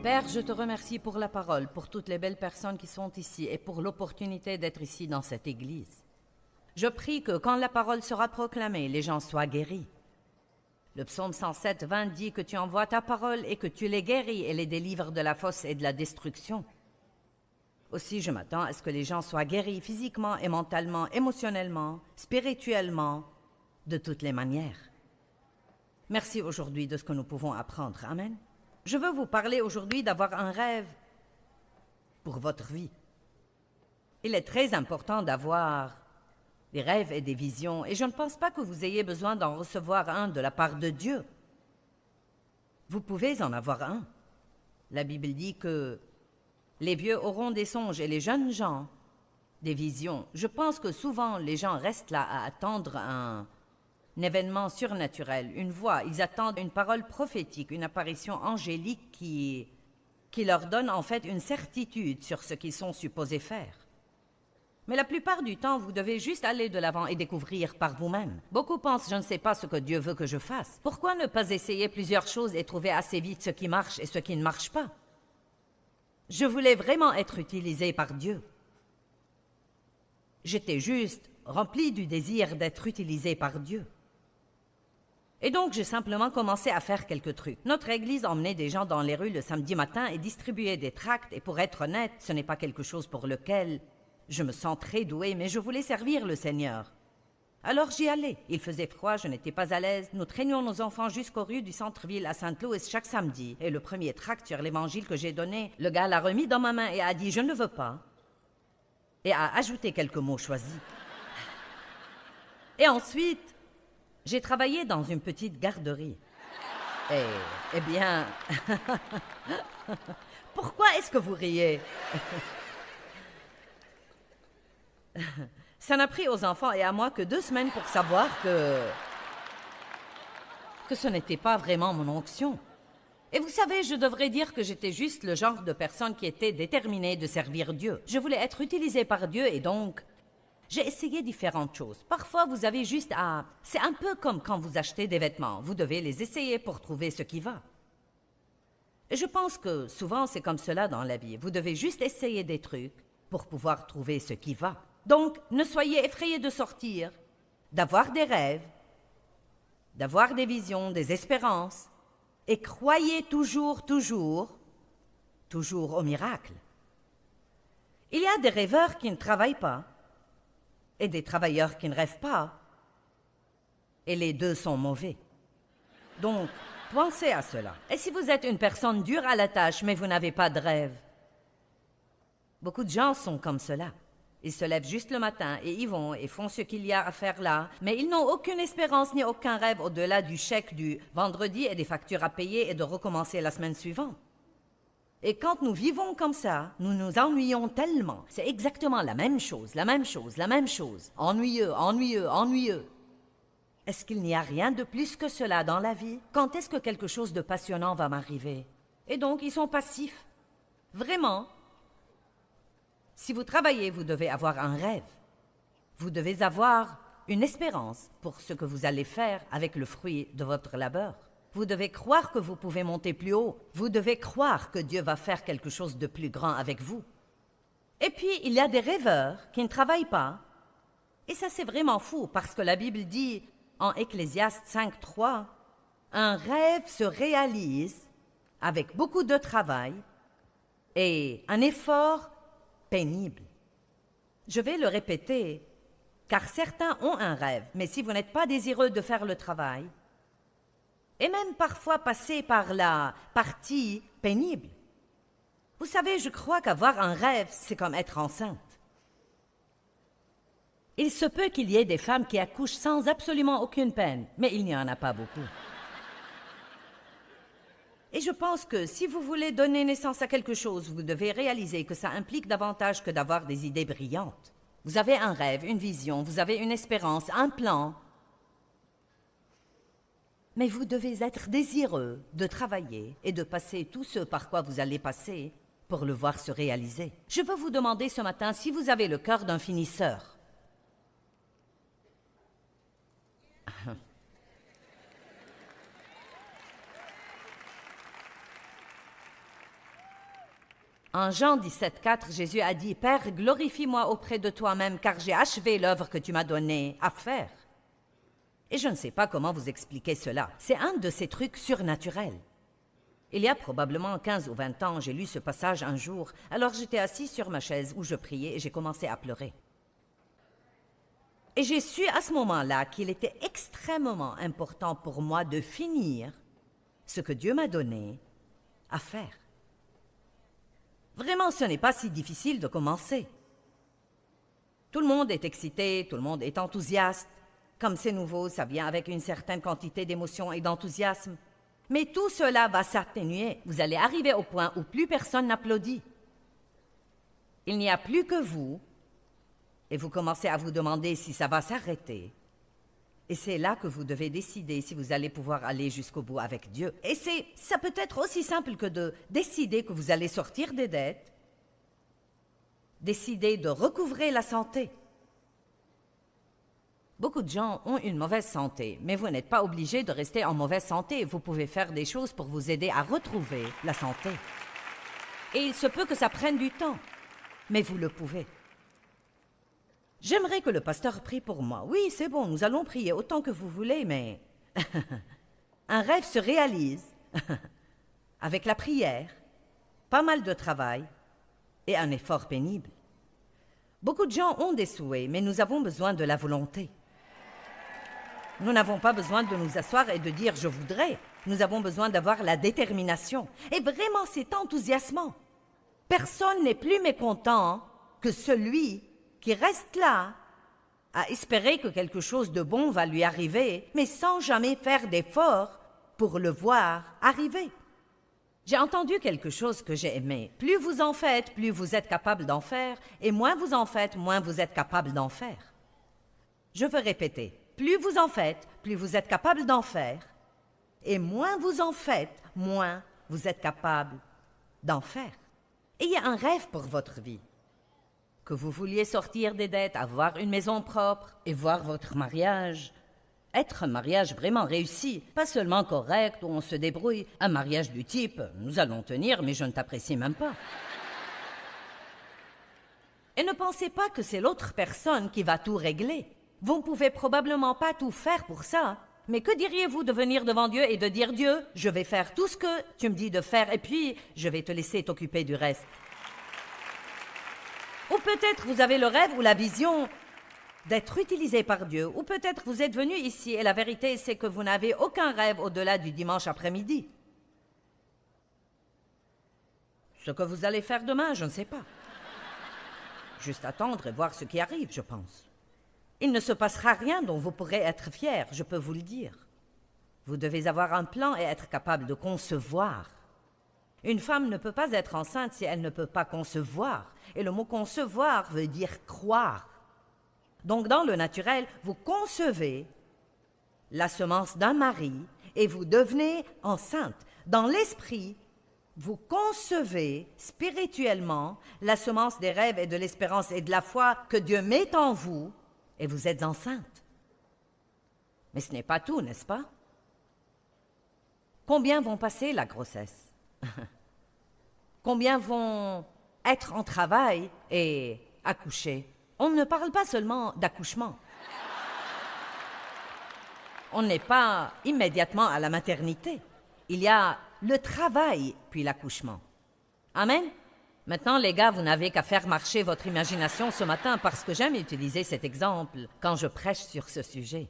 Père, je te remercie pour la parole, pour toutes les belles personnes qui sont ici et pour l'opportunité d'être ici dans cette église. Je prie que quand la parole sera proclamée, les gens soient guéris. Le psaume 107, 20 dit que tu envoies ta parole et que tu les guéris et les délivres de la fosse et de la destruction. Aussi, je m'attends à ce que les gens soient guéris physiquement et mentalement, émotionnellement, spirituellement, de toutes les manières. Merci aujourd'hui de ce que nous pouvons apprendre. Amen. Je veux vous parler aujourd'hui d'avoir un rêve pour votre vie. Il est très important d'avoir des rêves et des visions, et je ne pense pas que vous ayez besoin d'en recevoir un de la part de Dieu. Vous pouvez en avoir un. La Bible dit que les vieux auront des songes et les jeunes gens des visions. Je pense que souvent les gens restent là à attendre un événement surnaturel, une voix. Ils attendent une parole prophétique, une apparition angélique qui leur donne en fait une certitude sur ce qu'ils sont supposés faire. Mais la plupart du temps, vous devez juste aller de l'avant et découvrir par vous-même. Beaucoup pensent, je ne sais pas ce que Dieu veut que je fasse. Pourquoi ne pas essayer plusieurs choses et trouver assez vite ce qui marche et ce qui ne marche pas? Je voulais vraiment être utilisé par Dieu. J'étais juste rempli du désir d'être utilisé par Dieu. Et donc, j'ai simplement commencé à faire quelques trucs. Notre église emmenait des gens dans les rues le samedi matin et distribuait des tracts, et pour être honnête, ce n'est pas quelque chose pour lequel je me sens très douée, mais je voulais servir le Seigneur. Alors j'y allais. Il faisait froid, je n'étais pas à l'aise. Nous traînions nos enfants jusqu'aux rues du centre-ville à Saint-Louis chaque samedi. Et le premier tract sur l'évangile que j'ai donné, le gars l'a remis dans ma main et a dit « Je ne le veux pas ». Et a ajouté quelques mots choisis. Et ensuite, j'ai travaillé dans une petite garderie. Eh bien... Pourquoi est-ce que vous riez? Ça n'a pris aux enfants et à moi que 2 semaines pour savoir que ce n'était pas vraiment mon onction. Et vous savez, je devrais dire que j'étais juste le genre de personne qui était déterminée de servir Dieu. Je voulais être utilisée par Dieu et donc, j'ai essayé différentes choses. Parfois, vous avez juste à... C'est un peu comme quand vous achetez des vêtements. Vous devez les essayer pour trouver ce qui va. Et je pense que souvent, c'est comme cela dans la vie. Vous devez juste essayer des trucs pour pouvoir trouver ce qui va. Donc, ne soyez effrayés de sortir, d'avoir des rêves, d'avoir des visions, des espérances, et croyez toujours au miracle. Il y a des rêveurs qui ne travaillent pas, et des travailleurs qui ne rêvent pas, et les deux sont mauvais. Donc, pensez à cela. Et si vous êtes une personne dure à la tâche, mais vous n'avez pas de rêve? Beaucoup de gens sont comme cela. Ils se lèvent juste le matin et y vont et font ce qu'il y a à faire là, mais ils n'ont aucune espérance ni aucun rêve au-delà du chèque du vendredi et des factures à payer et de recommencer la semaine suivante. Et quand nous vivons comme ça, nous nous ennuyons tellement. C'est exactement la même chose. Ennuyeux, ennuyeux, ennuyeux. Est-ce qu'il n'y a rien de plus que cela dans la vie? Quand est-ce que quelque chose de passionnant va m'arriver? Et donc, ils sont passifs. Vraiment. Si vous travaillez, vous devez avoir un rêve. Vous devez avoir une espérance pour ce que vous allez faire avec le fruit de votre labeur. Vous devez croire que vous pouvez monter plus haut. Vous devez croire que Dieu va faire quelque chose de plus grand avec vous. Et puis, il y a des rêveurs qui ne travaillent pas. Et ça, c'est vraiment fou, parce que la Bible dit, en Ecclésiaste 5:3, « Un rêve se réalise avec beaucoup de travail et un effort pénible. » Je vais le répéter, car certains ont un rêve, mais si vous n'êtes pas désireux de faire le travail, et même parfois passer par la partie pénible. Vous savez, je crois qu'avoir un rêve, c'est comme être enceinte. Il se peut qu'il y ait des femmes qui accouchent sans absolument aucune peine, mais il n'y en a pas beaucoup. Et je pense que si vous voulez donner naissance à quelque chose, vous devez réaliser que ça implique davantage que d'avoir des idées brillantes. Vous avez un rêve, une vision, vous avez une espérance, un plan. Mais vous devez être désireux de travailler et de passer tout ce par quoi vous allez passer pour le voir se réaliser. Je veux vous demander ce matin si vous avez le cœur d'un finisseur. En Jean 17,4, Jésus a dit « Père, glorifie-moi auprès de toi-même, car j'ai achevé l'œuvre que tu m'as donnée à faire. » Et je ne sais pas comment vous expliquer cela. C'est un de ces trucs surnaturels. Il y a probablement 15 ou 20 ans, j'ai lu ce passage un jour. Alors j'étais assis sur ma chaise où je priais et j'ai commencé à pleurer. Et j'ai su à ce moment-là qu'il était extrêmement important pour moi de finir ce que Dieu m'a donné à faire. Vraiment, ce n'est pas si difficile de commencer. Tout le monde est excité, tout le monde est enthousiaste. Comme c'est nouveau, ça vient avec une certaine quantité d'émotion et d'enthousiasme. Mais tout cela va s'atténuer. Vous allez arriver au point où plus personne n'applaudit. Il n'y a plus que vous, et vous commencez à vous demander si ça va s'arrêter. Et c'est là que vous devez décider si vous allez pouvoir aller jusqu'au bout avec Dieu. Et ça peut être aussi simple que de décider que vous allez sortir des dettes, décider de recouvrer la santé. Beaucoup de gens ont une mauvaise santé, mais vous n'êtes pas obligé de rester en mauvaise santé. Vous pouvez faire des choses pour vous aider à retrouver la santé. Et il se peut que ça prenne du temps, mais vous le pouvez. J'aimerais que le pasteur prie pour moi. Oui, c'est bon, nous allons prier autant que vous voulez, mais un rêve se réalise avec la prière, pas mal de travail et un effort pénible. Beaucoup de gens ont des souhaits, mais nous avons besoin de la volonté. Nous n'avons pas besoin de nous asseoir et de dire « je voudrais ». Nous avons besoin d'avoir la détermination. Et vraiment, c'est enthousiasmant. Personne n'est plus mécontent que celui qui reste là à espérer que quelque chose de bon va lui arriver, mais sans jamais faire d'effort pour le voir arriver. J'ai entendu quelque chose que j'ai aimé. Plus vous en faites, plus vous êtes capable d'en faire, et moins vous en faites, moins vous êtes capable d'en faire. Je veux répéter. Plus vous en faites, plus vous êtes capable d'en faire, et moins vous en faites, moins vous êtes capable d'en faire. Ayez un rêve pour votre vie. Que vous vouliez sortir des dettes, avoir une maison propre et voir votre mariage être un mariage vraiment réussi, pas seulement correct où on se débrouille, un mariage du type « nous allons tenir, mais je ne t'apprécie même pas ». Et ne pensez pas que c'est l'autre personne qui va tout régler. Vous ne pouvez probablement pas tout faire pour ça. Mais que diriez-vous de venir devant Dieu et de dire « Dieu, je vais faire tout ce que tu me dis de faire et puis je vais te laisser t'occuper du reste ». Ou peut-être vous avez le rêve ou la vision d'être utilisé par Dieu. Ou peut-être vous êtes venu ici et la vérité c'est que vous n'avez aucun rêve au-delà du dimanche après-midi. Ce que vous allez faire demain, je ne sais pas. Juste attendre et voir ce qui arrive, je pense. Il ne se passera rien dont vous pourrez être fier, je peux vous le dire. Vous devez avoir un plan et être capable de concevoir. Une femme ne peut pas être enceinte si elle ne peut pas concevoir. Et le mot concevoir veut dire croire. Donc dans le naturel, vous concevez la semence d'un mari et vous devenez enceinte. Dans l'esprit, vous concevez spirituellement la semence des rêves et de l'espérance et de la foi que Dieu met en vous et vous êtes enceinte. Mais ce n'est pas tout, n'est-ce pas? Combien vont passer la grossesse? Combien vont être en travail et accoucher? On ne parle pas seulement d'accouchement. On n'est pas immédiatement à la maternité. Il y a le travail puis l'accouchement. Amen? Maintenant, les gars, vous n'avez qu'à faire marcher votre imagination ce matin parce que j'aime utiliser cet exemple quand je prêche sur ce sujet.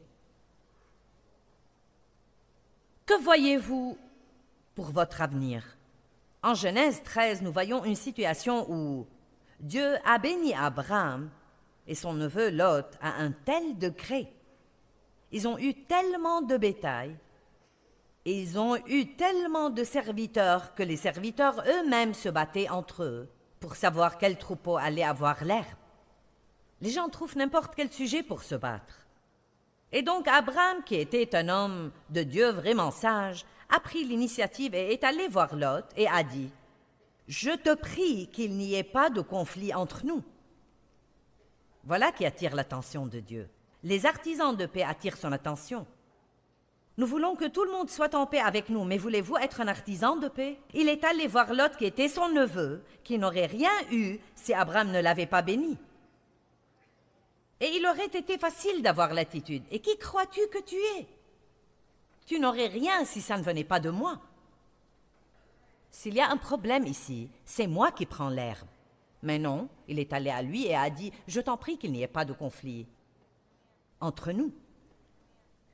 Que voyez-vous pour votre avenir? En Genèse 13, nous voyons une situation où Dieu a béni Abraham et son neveu Lot à un tel degré. Ils ont eu tellement de bétail et ils ont eu tellement de serviteurs que les serviteurs eux-mêmes se battaient entre eux pour savoir quel troupeau allait avoir l'herbe. Les gens trouvent n'importe quel sujet pour se battre. Et donc Abraham, qui était un homme de Dieu vraiment sage, a pris l'initiative et est allé voir Lot et a dit « Je te prie qu'il n'y ait pas de conflit entre nous. » Voilà qui attire l'attention de Dieu. Les artisans de paix attirent son attention. Nous voulons que tout le monde soit en paix avec nous, mais voulez-vous être un artisan de paix? Il est allé voir Lot, qui était son neveu, qui n'aurait rien eu si Abraham ne l'avait pas béni. Et il aurait été facile d'avoir l'attitude. Et qui crois-tu que tu es? Tu n'aurais rien si ça ne venait pas de moi. S'il y a un problème ici, c'est moi qui prends l'herbe. Mais non, il est allé à lui et a dit, je t'en prie qu'il n'y ait pas de conflit entre nous.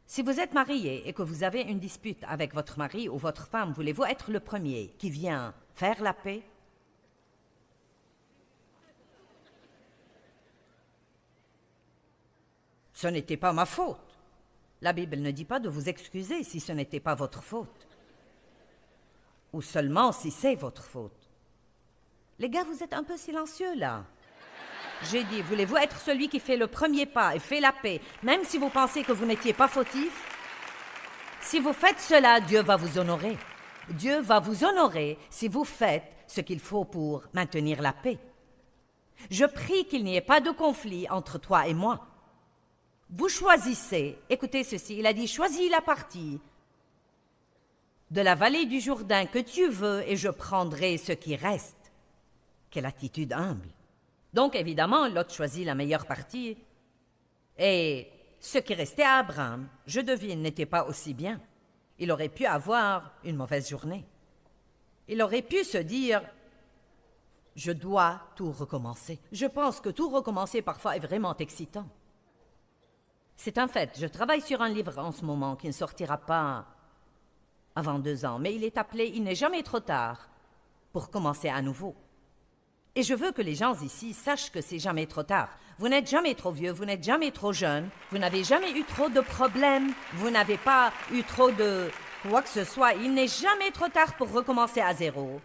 Si vous êtes marié et que vous avez une dispute avec votre mari ou votre femme, voulez-vous être le premier qui vient faire la paix? Ce n'était pas ma faute. La Bible ne dit pas de vous excuser si ce n'était pas votre faute. Ou seulement si c'est votre faute. Les gars, vous êtes un peu silencieux là. J'ai dit, voulez-vous être celui qui fait le premier pas et fait la paix, même si vous pensez que vous n'étiez pas fautif? Si vous faites cela, Dieu va vous honorer. Dieu va vous honorer si vous faites ce qu'il faut pour maintenir la paix. Je prie qu'il n'y ait pas de conflit entre toi et moi. Vous choisissez, écoutez ceci, il a dit, choisis la partie de la vallée du Jourdain que tu veux et je prendrai ce qui reste. Quelle attitude humble. Donc, évidemment, Lot choisit la meilleure partie. Et ce qui restait à Abraham, je devine, n'était pas aussi bien. Il aurait pu avoir une mauvaise journée. Il aurait pu se dire, je dois tout recommencer. Je pense que tout recommencer parfois est vraiment excitant. C'est un fait, je travaille sur un livre en ce moment qui ne sortira pas avant 2 ans, mais il est appelé « Il n'est jamais trop tard pour commencer à nouveau ». Et je veux que les gens ici sachent que c'est jamais trop tard. Vous n'êtes jamais trop vieux, vous n'êtes jamais trop jeune, vous n'avez jamais eu trop de problèmes, vous n'avez pas eu trop de quoi que ce soit. Il n'est jamais trop tard pour recommencer à zéro.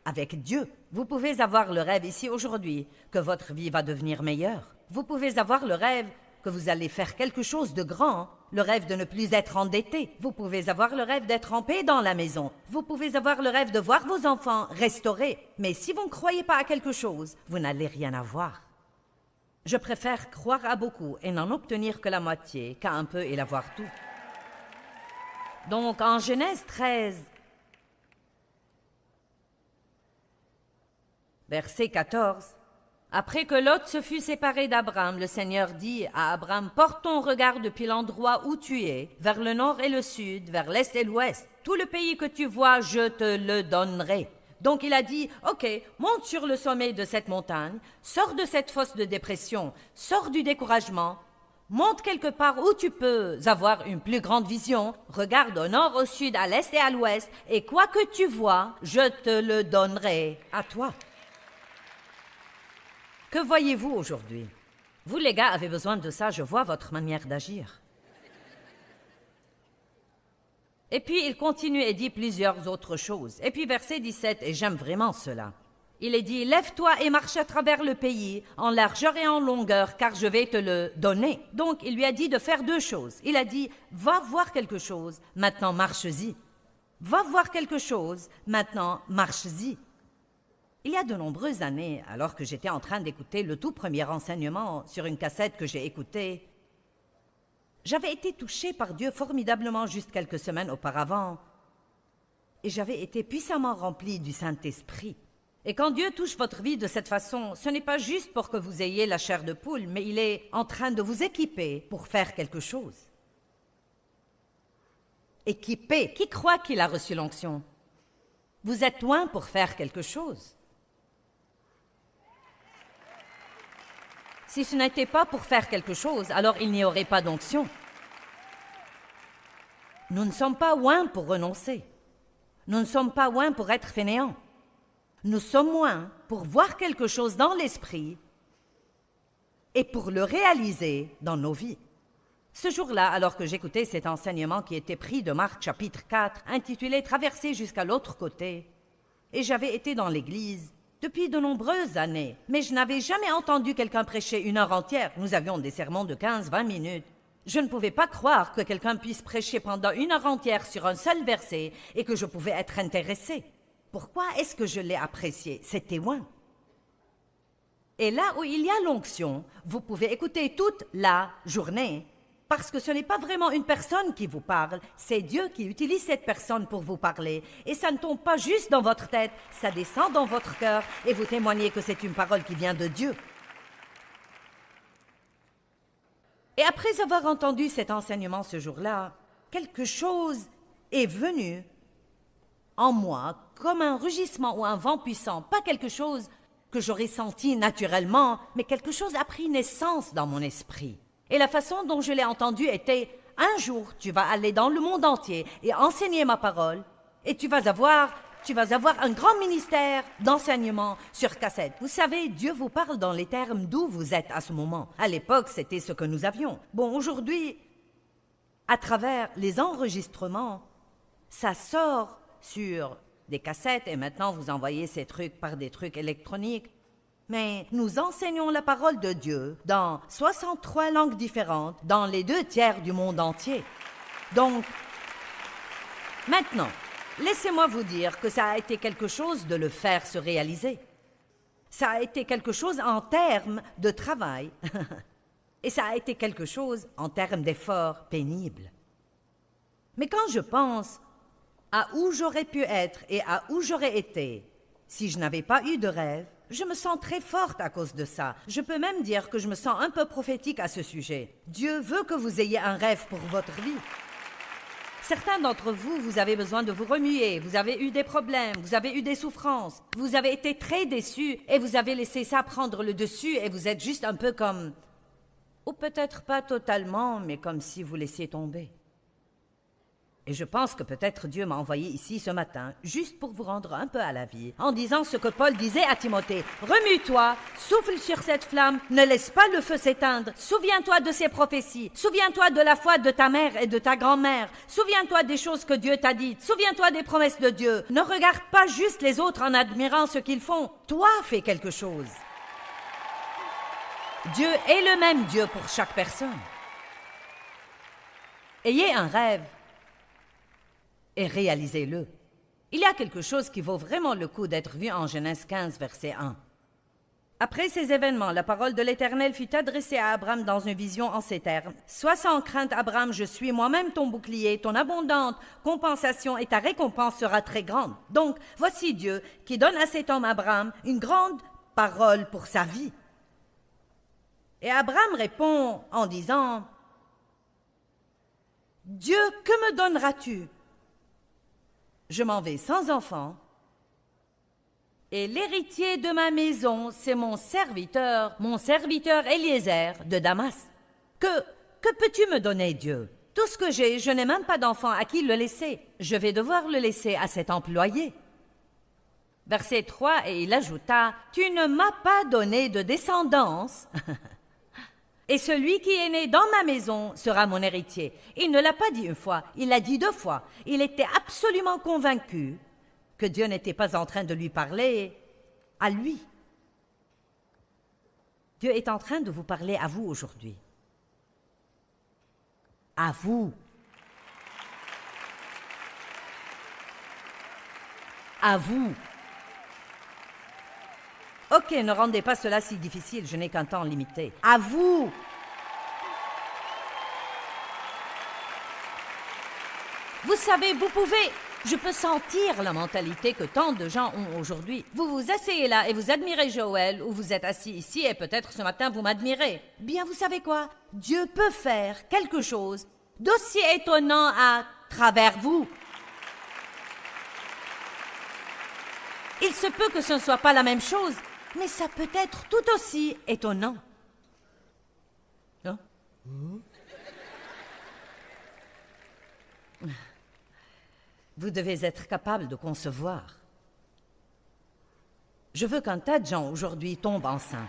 Avec Dieu, vous pouvez avoir le rêve ici aujourd'hui que votre vie va devenir meilleure. Vous pouvez avoir le rêve que vous allez faire quelque chose de grand, le rêve de ne plus être endetté. Vous pouvez avoir le rêve d'être en paix dans la maison. Vous pouvez avoir le rêve de voir vos enfants restaurés. Mais si vous ne croyez pas à quelque chose, vous n'allez rien avoir. Je préfère croire à beaucoup et n'en obtenir que la moitié qu'à un peu et l'avoir tout. Donc, en Genèse 13, verset 14, après que Lot se fut séparé d'Abraham, le Seigneur dit à Abraham, « Porte ton regard depuis l'endroit où tu es, vers le nord et le sud, vers l'est et l'ouest. Tout le pays que tu vois, je te le donnerai. » Donc il a dit, « Ok, monte sur le sommet de cette montagne, sors de cette fosse de dépression, sors du découragement, monte quelque part où tu peux avoir une plus grande vision, regarde au nord, au sud, à l'est et à l'ouest, et quoi que tu vois, je te le donnerai à toi. » Que voyez-vous aujourd'hui? Vous, les gars, avez besoin de ça, je vois votre manière d'agir. Et puis, il continue et dit plusieurs autres choses. Et puis, verset 17, et j'aime vraiment cela. Il est dit, « Lève-toi et marche à travers le pays, en largeur et en longueur, car je vais te le donner. » Donc, il lui a dit de faire 2 choses. Il a dit, « Va voir quelque chose, maintenant marche-y. Va voir quelque chose, maintenant marche-y. » Il y a de nombreuses années, alors que j'étais en train d'écouter le tout premier enseignement sur une cassette que j'ai écoutée, j'avais été touchée par Dieu formidablement juste quelques semaines auparavant et j'avais été puissamment remplie du Saint-Esprit. Et quand Dieu touche votre vie de cette façon, ce n'est pas juste pour que vous ayez la chair de poule, mais il est en train de vous équiper pour faire quelque chose. Équipé, qui croit qu'il a reçu l'onction? Vous êtes loin pour faire quelque chose. Si ce n'était pas pour faire quelque chose, alors il n'y aurait pas d'onction. Nous ne sommes pas loin pour renoncer. Nous ne sommes pas loin pour être fainéants. Nous sommes loin pour voir quelque chose dans l'esprit et pour le réaliser dans nos vies. Ce jour-là, alors que j'écoutais cet enseignement qui était pris de Marc chapitre 4, intitulé « Traverser jusqu'à l'autre côté », et j'avais été dans l'église depuis de nombreuses années, mais je n'avais jamais entendu quelqu'un prêcher 1 heure entière. Nous avions des sermons de 15-20 minutes. Je ne pouvais pas croire que quelqu'un puisse prêcher pendant 1 heure entière sur un seul verset et que je pouvais être intéressée. Pourquoi est-ce que je l'ai apprécié? C'était loin. Et là où il y a l'onction, vous pouvez écouter toute la journée, Parce que ce n'est pas vraiment une personne qui vous parle, c'est Dieu qui utilise cette personne pour vous parler. Et ça ne tombe pas juste dans votre tête, ça descend dans votre cœur et vous témoignez que c'est une parole qui vient de Dieu. Et après avoir entendu cet enseignement ce jour-là, quelque chose est venu en moi comme un rugissement ou un vent puissant, pas quelque chose que j'aurais senti naturellement, mais quelque chose a pris naissance dans mon esprit. Et la façon dont je l'ai entendu était, un jour, tu vas aller dans le monde entier et enseigner ma parole, et tu vas avoir un grand ministère d'enseignement sur cassette. Vous savez, Dieu vous parle dans les termes d'où vous êtes à ce moment. À l'époque, c'était ce que nous avions. Bon, aujourd'hui, à travers les enregistrements, ça sort sur des cassettes et maintenant vous envoyez ces trucs par des trucs électroniques. Mais nous enseignons la parole de Dieu dans 63 langues différentes, dans les 2/3 du monde entier. Donc, maintenant, laissez-moi vous dire que ça a été quelque chose de le faire se réaliser. Ça a été quelque chose en termes de travail. Et ça a été quelque chose en termes d'efforts pénibles. Mais quand je pense à où j'aurais pu être et à où j'aurais été si je n'avais pas eu de rêve, je me sens très forte à cause de ça. Je peux même dire que je me sens un peu prophétique à ce sujet. Dieu veut que vous ayez un rêve pour votre vie. Certains d'entre vous, vous avez besoin de vous remuer, vous avez eu des problèmes, vous avez eu des souffrances, vous avez été très déçus et vous avez laissé ça prendre le dessus et vous êtes juste un peu comme... Ou peut-être pas totalement, mais comme si vous laissiez tomber. Et je pense que peut-être Dieu m'a envoyé ici ce matin, juste pour vous rendre un peu à la vie, en disant ce que Paul disait à Timothée. Remue-toi, souffle sur cette flamme, ne laisse pas le feu s'éteindre. Souviens-toi de ces prophéties. Souviens-toi de la foi de ta mère et de ta grand-mère. Souviens-toi des choses que Dieu t'a dites. Souviens-toi des promesses de Dieu. Ne regarde pas juste les autres en admirant ce qu'ils font. Toi, fais quelque chose. Dieu est le même Dieu pour chaque personne. Ayez un rêve et réalisez-le. Il y a quelque chose qui vaut vraiment le coup d'être vu en Genèse 15, verset 1. Après ces événements, la parole de l'Éternel fut adressée à Abraham dans une vision en ces termes. « Sois sans crainte, Abraham, je suis moi-même ton bouclier, ton abondante compensation et ta récompense sera très grande. » Donc, voici Dieu qui donne à cet homme Abraham une grande parole pour sa vie. Et Abraham répond en disant, « Dieu, que me donneras-tu? Je m'en vais sans enfant, et l'héritier de ma maison, c'est mon serviteur Eliezer de Damas. Que peux-tu me donner, Dieu? Tout ce que j'ai, je n'ai même pas d'enfant à qui le laisser. Je vais devoir le laisser à cet employé. » Verset 3, et il ajouta, « Tu ne m'as pas donné de descendance. » Et celui qui est né dans ma maison sera mon héritier. Il ne l'a pas dit une fois, il l'a dit 2 fois. Il était absolument convaincu que Dieu n'était pas en train de lui parler à lui. Dieu est en train de vous parler à vous aujourd'hui. À vous. À vous. Ok, ne rendez pas cela si difficile, je n'ai qu'un temps limité. À vous! Vous savez, je peux sentir la mentalité que tant de gens ont aujourd'hui. Vous vous asseyez là et vous admirez Joël, ou vous êtes assis ici et peut-être ce matin vous m'admirez. Bien, vous savez quoi? Dieu peut faire quelque chose d'aussi étonnant à travers vous. Il se peut que ce ne soit pas la même chose, mais ça peut être tout aussi étonnant. Hein? Vous devez être capable de concevoir. Je veux qu'un tas de gens aujourd'hui tombent enceints.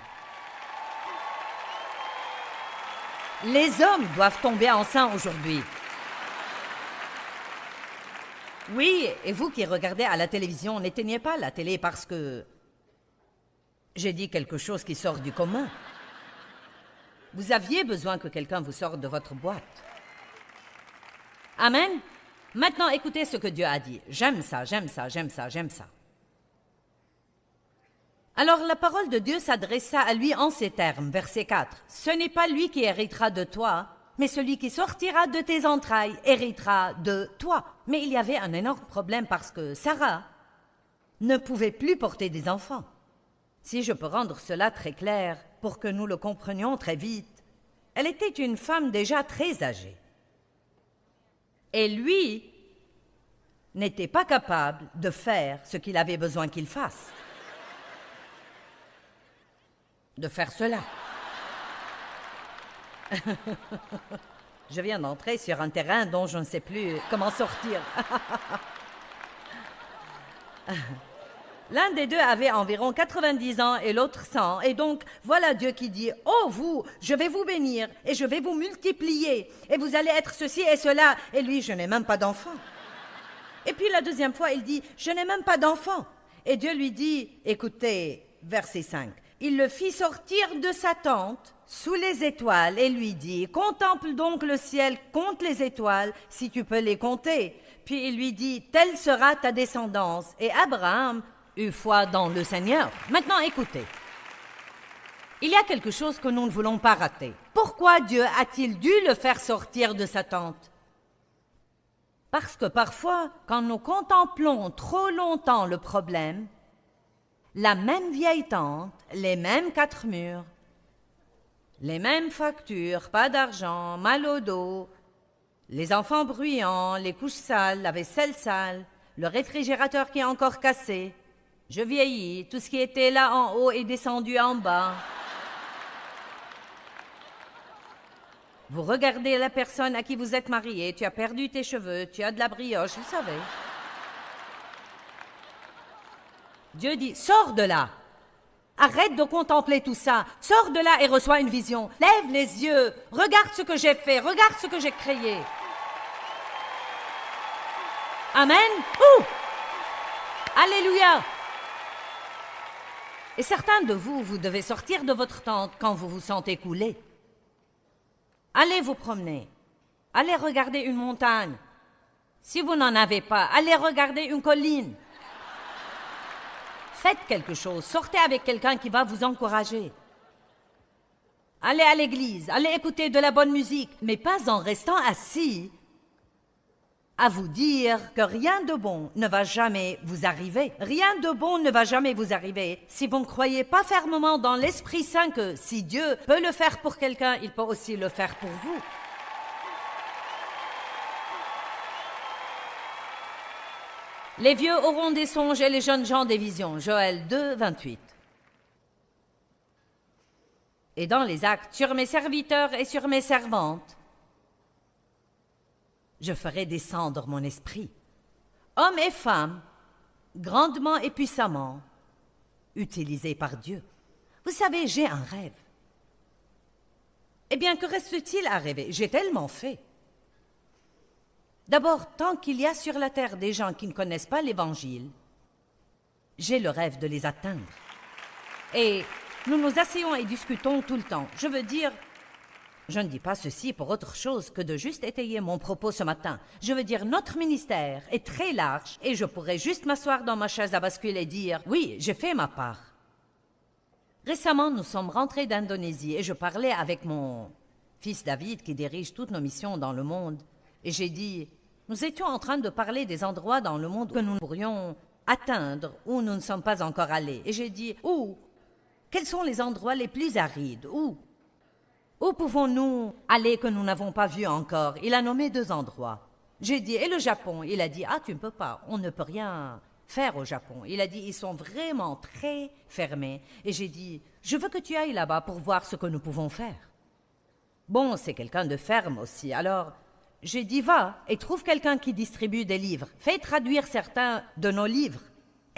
Les hommes doivent tomber enceints aujourd'hui. Oui, et vous qui regardez à la télévision, n'éteignez pas la télé parce que j'ai dit quelque chose qui sort du commun. Vous aviez besoin que quelqu'un vous sorte de votre boîte. Amen. Maintenant, écoutez ce que Dieu a dit. J'aime ça, j'aime ça, j'aime ça, j'aime ça. Alors la parole de Dieu s'adressa à lui en ces termes, verset 4. « Ce n'est pas lui qui héritera de toi, mais celui qui sortira de tes entrailles héritera de toi. Mais il y avait un énorme problème parce que Sarah ne pouvait plus porter des enfants. Si je peux rendre cela très clair pour que nous le comprenions très vite, elle était une femme déjà très âgée. Et lui n'était pas capable de faire ce qu'il avait besoin qu'il fasse. De faire cela. Je viens d'entrer sur un terrain dont je ne sais plus comment sortir. L'un des deux avait environ 90 ans et l'autre 100. Et donc, voilà Dieu qui dit, « Oh, vous, je vais vous bénir et je vais vous multiplier. Et vous allez être ceci et cela. » Et lui, « Je n'ai même pas d'enfant. » Et puis la deuxième fois, il dit, « Je n'ai même pas d'enfant. » Et Dieu lui dit, écoutez, verset 5, « Il le fit sortir de sa tente sous les étoiles et lui dit, « Contemple donc le ciel, compte les étoiles, si tu peux les compter. » Puis il lui dit, « Telle sera ta descendance. » Et Abraham eut foi dans le Seigneur. Maintenant, écoutez. Il y a quelque chose que nous ne voulons pas rater. Pourquoi Dieu a-t-il dû le faire sortir de sa tente? Parce que parfois, quand nous contemplons trop longtemps le problème, la même vieille tente, les mêmes 4 murs, les mêmes factures, pas d'argent, mal au dos, les enfants bruyants, les couches sales, la vaisselle sale, le réfrigérateur qui est encore cassé. Je vieillis, tout ce qui était là en haut est descendu en bas. Vous regardez la personne à qui vous êtes marié, tu as perdu tes cheveux, tu as de la brioche, vous savez. Dieu dit, sors de là. Arrête de contempler tout ça. Sors de là et reçois une vision. Lève les yeux. Regarde ce que j'ai fait. Regarde ce que j'ai créé. Amen. Ouh! Alléluia. Et certains de vous, vous devez sortir de votre tente quand vous vous sentez couler. Allez vous promener. Allez regarder une montagne. Si vous n'en avez pas, allez regarder une colline. Faites quelque chose. Sortez avec quelqu'un qui va vous encourager. Allez à l'église. Allez écouter de la bonne musique. Mais pas en restant assis à vous dire que rien de bon ne va jamais vous arriver. Rien de bon ne va jamais vous arriver si vous ne croyez pas fermement dans l'Esprit Saint que si Dieu peut le faire pour quelqu'un, il peut aussi le faire pour vous. Les vieux auront des songes et les jeunes gens des visions. Joël 2, 28. Et dans les actes, sur mes serviteurs et sur mes servantes, je ferai descendre mon esprit. Hommes et femmes, grandement et puissamment, utilisés par Dieu. Vous savez, j'ai un rêve. Eh bien, que reste-t-il à rêver? J'ai tellement fait. D'abord, tant qu'il y a sur la terre des gens qui ne connaissent pas l'Évangile, j'ai le rêve de les atteindre. Et nous nous asseyons et discutons tout le temps. Je veux dire, je ne dis pas ceci pour autre chose que de juste étayer mon propos ce matin. Je veux dire, notre ministère est très large et je pourrais juste m'asseoir dans ma chaise à bascule et dire « Oui, j'ai fait ma part ». Récemment, nous sommes rentrés d'Indonésie et je parlais avec mon fils David qui dirige toutes nos missions dans le monde. Et j'ai dit, nous étions en train de parler des endroits dans le monde que nous pourrions atteindre où nous ne sommes pas encore allés. Et j'ai dit, où? Quels sont les endroits les plus arides? Où pouvons-nous aller que nous n'avons pas vu encore? Il a nommé 2 endroits. J'ai dit, et le Japon? Il a dit, ah, tu ne peux pas, on ne peut rien faire au Japon. Il a dit, ils sont vraiment très fermés. Et j'ai dit, je veux que tu ailles là-bas pour voir ce que nous pouvons faire. Bon, c'est quelqu'un de ferme aussi, alors j'ai dit, va et trouve quelqu'un qui distribue des livres. Fais traduire certains de nos livres.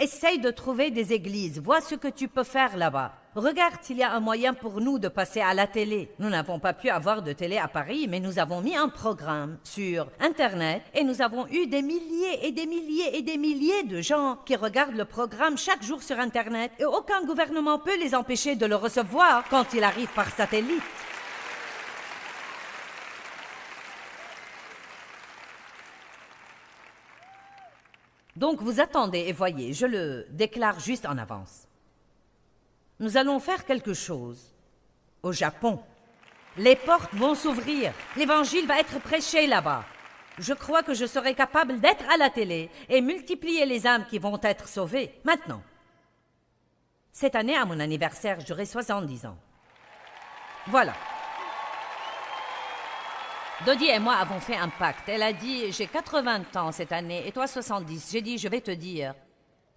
Essaye de trouver des églises. Vois ce que tu peux faire là-bas. Regarde s'il y a un moyen pour nous de passer à la télé. Nous n'avons pas pu avoir de télé à Paris, mais nous avons mis un programme sur Internet et nous avons eu des milliers et des milliers et des milliers de gens qui regardent le programme chaque jour sur Internet et aucun gouvernement peut les empêcher de le recevoir quand il arrive par satellite. Donc vous attendez et voyez, je le déclare juste en avance. Nous allons faire quelque chose au Japon. Les portes vont s'ouvrir. L'évangile va être prêché là-bas. Je crois que je serai capable d'être à la télé et multiplier les âmes qui vont être sauvées. Maintenant, cette année, à mon anniversaire, j'aurai 70 ans. Voilà. Dodie et moi avons fait un pacte. Elle a dit, j'ai 80 ans cette année et toi 70. J'ai dit, je vais te dire,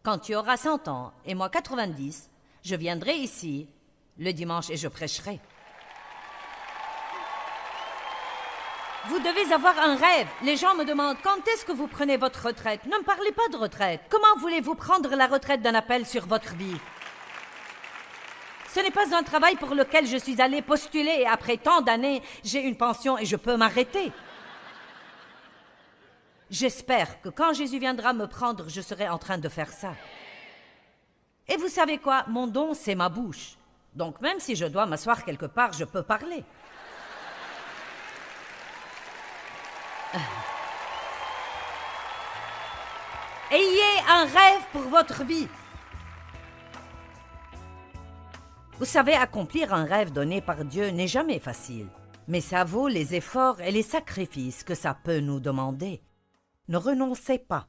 quand tu auras 100 ans et moi 90, je viendrai ici le dimanche et je prêcherai. Vous devez avoir un rêve. Les gens me demandent, quand est-ce que vous prenez votre retraite? Ne me parlez pas de retraite. Comment voulez-vous prendre la retraite d'un appel sur votre vie? Ce n'est pas un travail pour lequel je suis allée postuler et après tant d'années, j'ai une pension et je peux m'arrêter. J'espère que quand Jésus viendra me prendre, je serai en train de faire ça. Et vous savez quoi? Mon don, c'est ma bouche. Donc même si je dois m'asseoir quelque part, je peux parler. Ayez un rêve pour votre vie. Vous savez, accomplir un rêve donné par Dieu n'est jamais facile, mais ça vaut les efforts et les sacrifices que ça peut nous demander. Ne renoncez pas.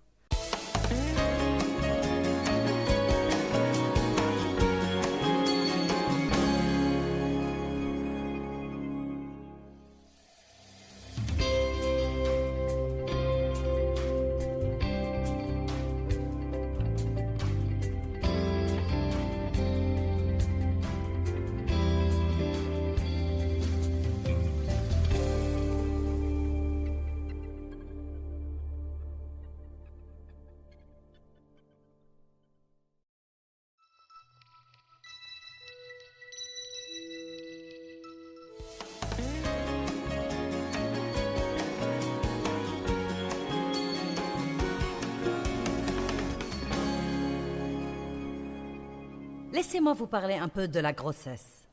Laissez-moi vous parler un peu de la grossesse.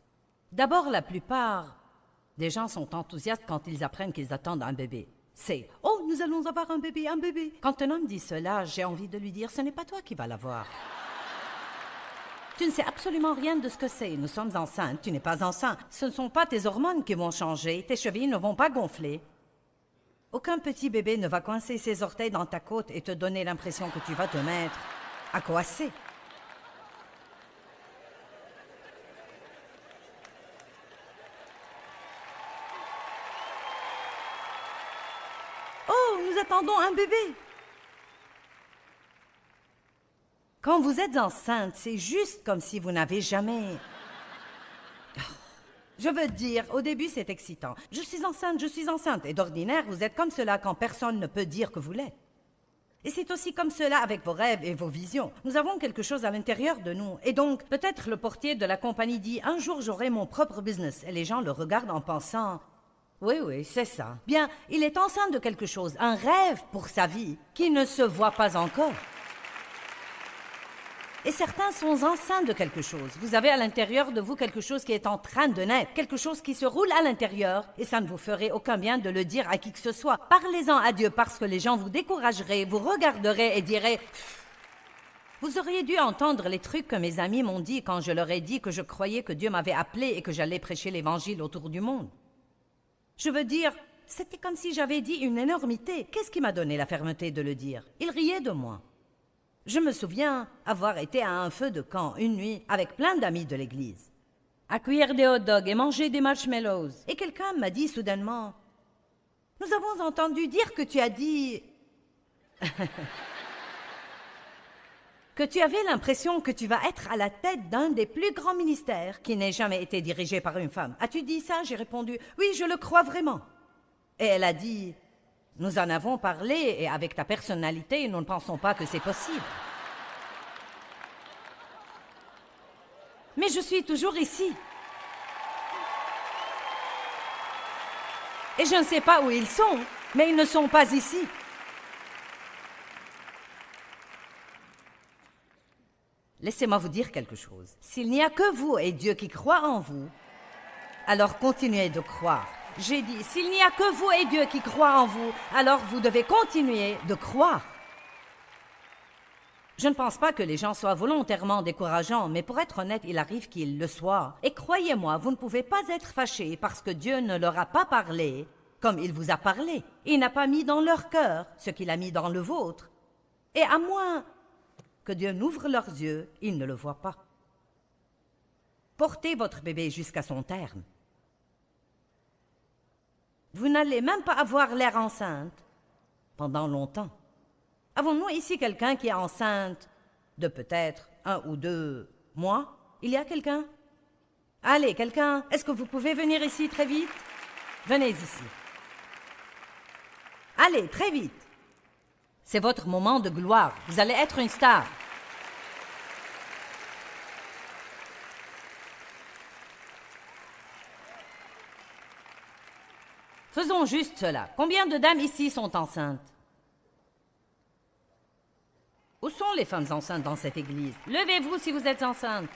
D'abord, la plupart des gens sont enthousiastes quand ils apprennent qu'ils attendent un bébé. C'est « Oh, nous allons avoir un bébé, un bébé !» Quand un homme dit cela, j'ai envie de lui dire « Ce n'est pas toi qui vas l'avoir. » Tu ne sais absolument rien de ce que c'est. Nous sommes enceintes, tu n'es pas enceinte. Ce ne sont pas tes hormones qui vont changer, tes chevilles ne vont pas gonfler. Aucun petit bébé ne va coincer ses orteils dans ta côte et te donner l'impression que tu vas te mettre à coasser. Oh, nous attendons un bébé. Quand vous êtes enceinte, c'est juste comme si vous n'avez jamais... Je veux dire, au début, c'est excitant. Je suis enceinte. Et d'ordinaire, vous êtes comme cela quand personne ne peut dire que vous l'êtes. Et c'est aussi comme cela avec vos rêves et vos visions. Nous avons quelque chose à l'intérieur de nous. Et donc, peut-être le portier de la compagnie dit « Un jour, j'aurai mon propre business. » Et les gens le regardent en pensant « Oui, c'est ça. » Bien, il est enceint de quelque chose, un rêve pour sa vie qui ne se voit pas encore. Et certains sont enceints de quelque chose. Vous avez à l'intérieur de vous quelque chose qui est en train de naître, quelque chose qui se roule à l'intérieur, et ça ne vous ferait aucun bien de le dire à qui que ce soit. Parlez-en à Dieu parce que les gens vous décourageraient, vous regarderaient et diraient... Vous auriez dû entendre les trucs que mes amis m'ont dit quand je leur ai dit que je croyais que Dieu m'avait appelé et que j'allais prêcher l'Évangile autour du monde. Je veux dire, c'était comme si j'avais dit une énormité. Qu'est-ce qui m'a donné la fermeté de le dire? Ils riaient de moi. Je me souviens avoir été à un feu de camp une nuit avec plein d'amis de l'église, à cuire des hot dogs et manger des marshmallows. Et quelqu'un m'a dit soudainement, « Nous avons entendu dire que tu as dit... que tu avais l'impression que tu vas être à la tête d'un des plus grands ministères qui n'ait jamais été dirigé par une femme. As-tu dit ça ?» J'ai répondu, « Oui, je le crois vraiment. » Et elle a dit... Nous en avons parlé et avec ta personnalité, nous ne pensons pas que c'est possible. Mais je suis toujours ici. Et je ne sais pas où ils sont, mais ils ne sont pas ici. Laissez-moi vous dire quelque chose. S'il n'y a que vous et Dieu qui croient en vous, alors continuez de croire. J'ai dit, s'il n'y a que vous et Dieu qui croient en vous, alors vous devez continuer de croire. Je ne pense pas que les gens soient volontairement décourageants, mais pour être honnête, il arrive qu'ils le soient. Et croyez-moi, vous ne pouvez pas être fâchés parce que Dieu ne leur a pas parlé comme il vous a parlé. Il n'a pas mis dans leur cœur ce qu'il a mis dans le vôtre. Et à moins que Dieu n'ouvre leurs yeux, ils ne le voient pas. Portez votre bébé jusqu'à son terme. Vous n'allez même pas avoir l'air enceinte pendant longtemps. Avons-nous ici quelqu'un qui est enceinte de peut-être 1 ou 2 mois? Il y a quelqu'un? Allez, quelqu'un, est-ce que vous pouvez venir ici très vite? Venez ici. Allez, très vite. C'est votre moment de gloire. Vous allez être une star. Faisons juste cela. Combien de dames ici sont enceintes? Où sont les femmes enceintes dans cette église? Levez-vous si vous êtes enceinte.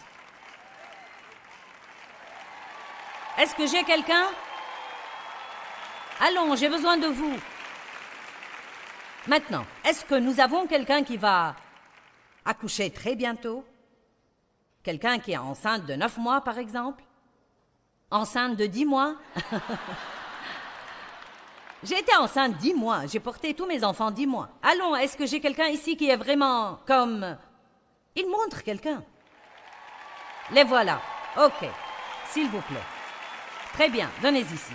Est-ce que j'ai quelqu'un? Allons, j'ai besoin de vous. Maintenant, est-ce que nous avons quelqu'un qui va accoucher très bientôt? Quelqu'un qui est enceinte de 9 mois, par exemple? Enceinte de 10 mois? J'ai été enceinte 10 mois. J'ai porté tous mes enfants 10 mois. Allons, est-ce que j'ai quelqu'un ici qui est vraiment comme... Il montre quelqu'un. Les voilà. OK. S'il vous plaît. Très bien. Venez ici.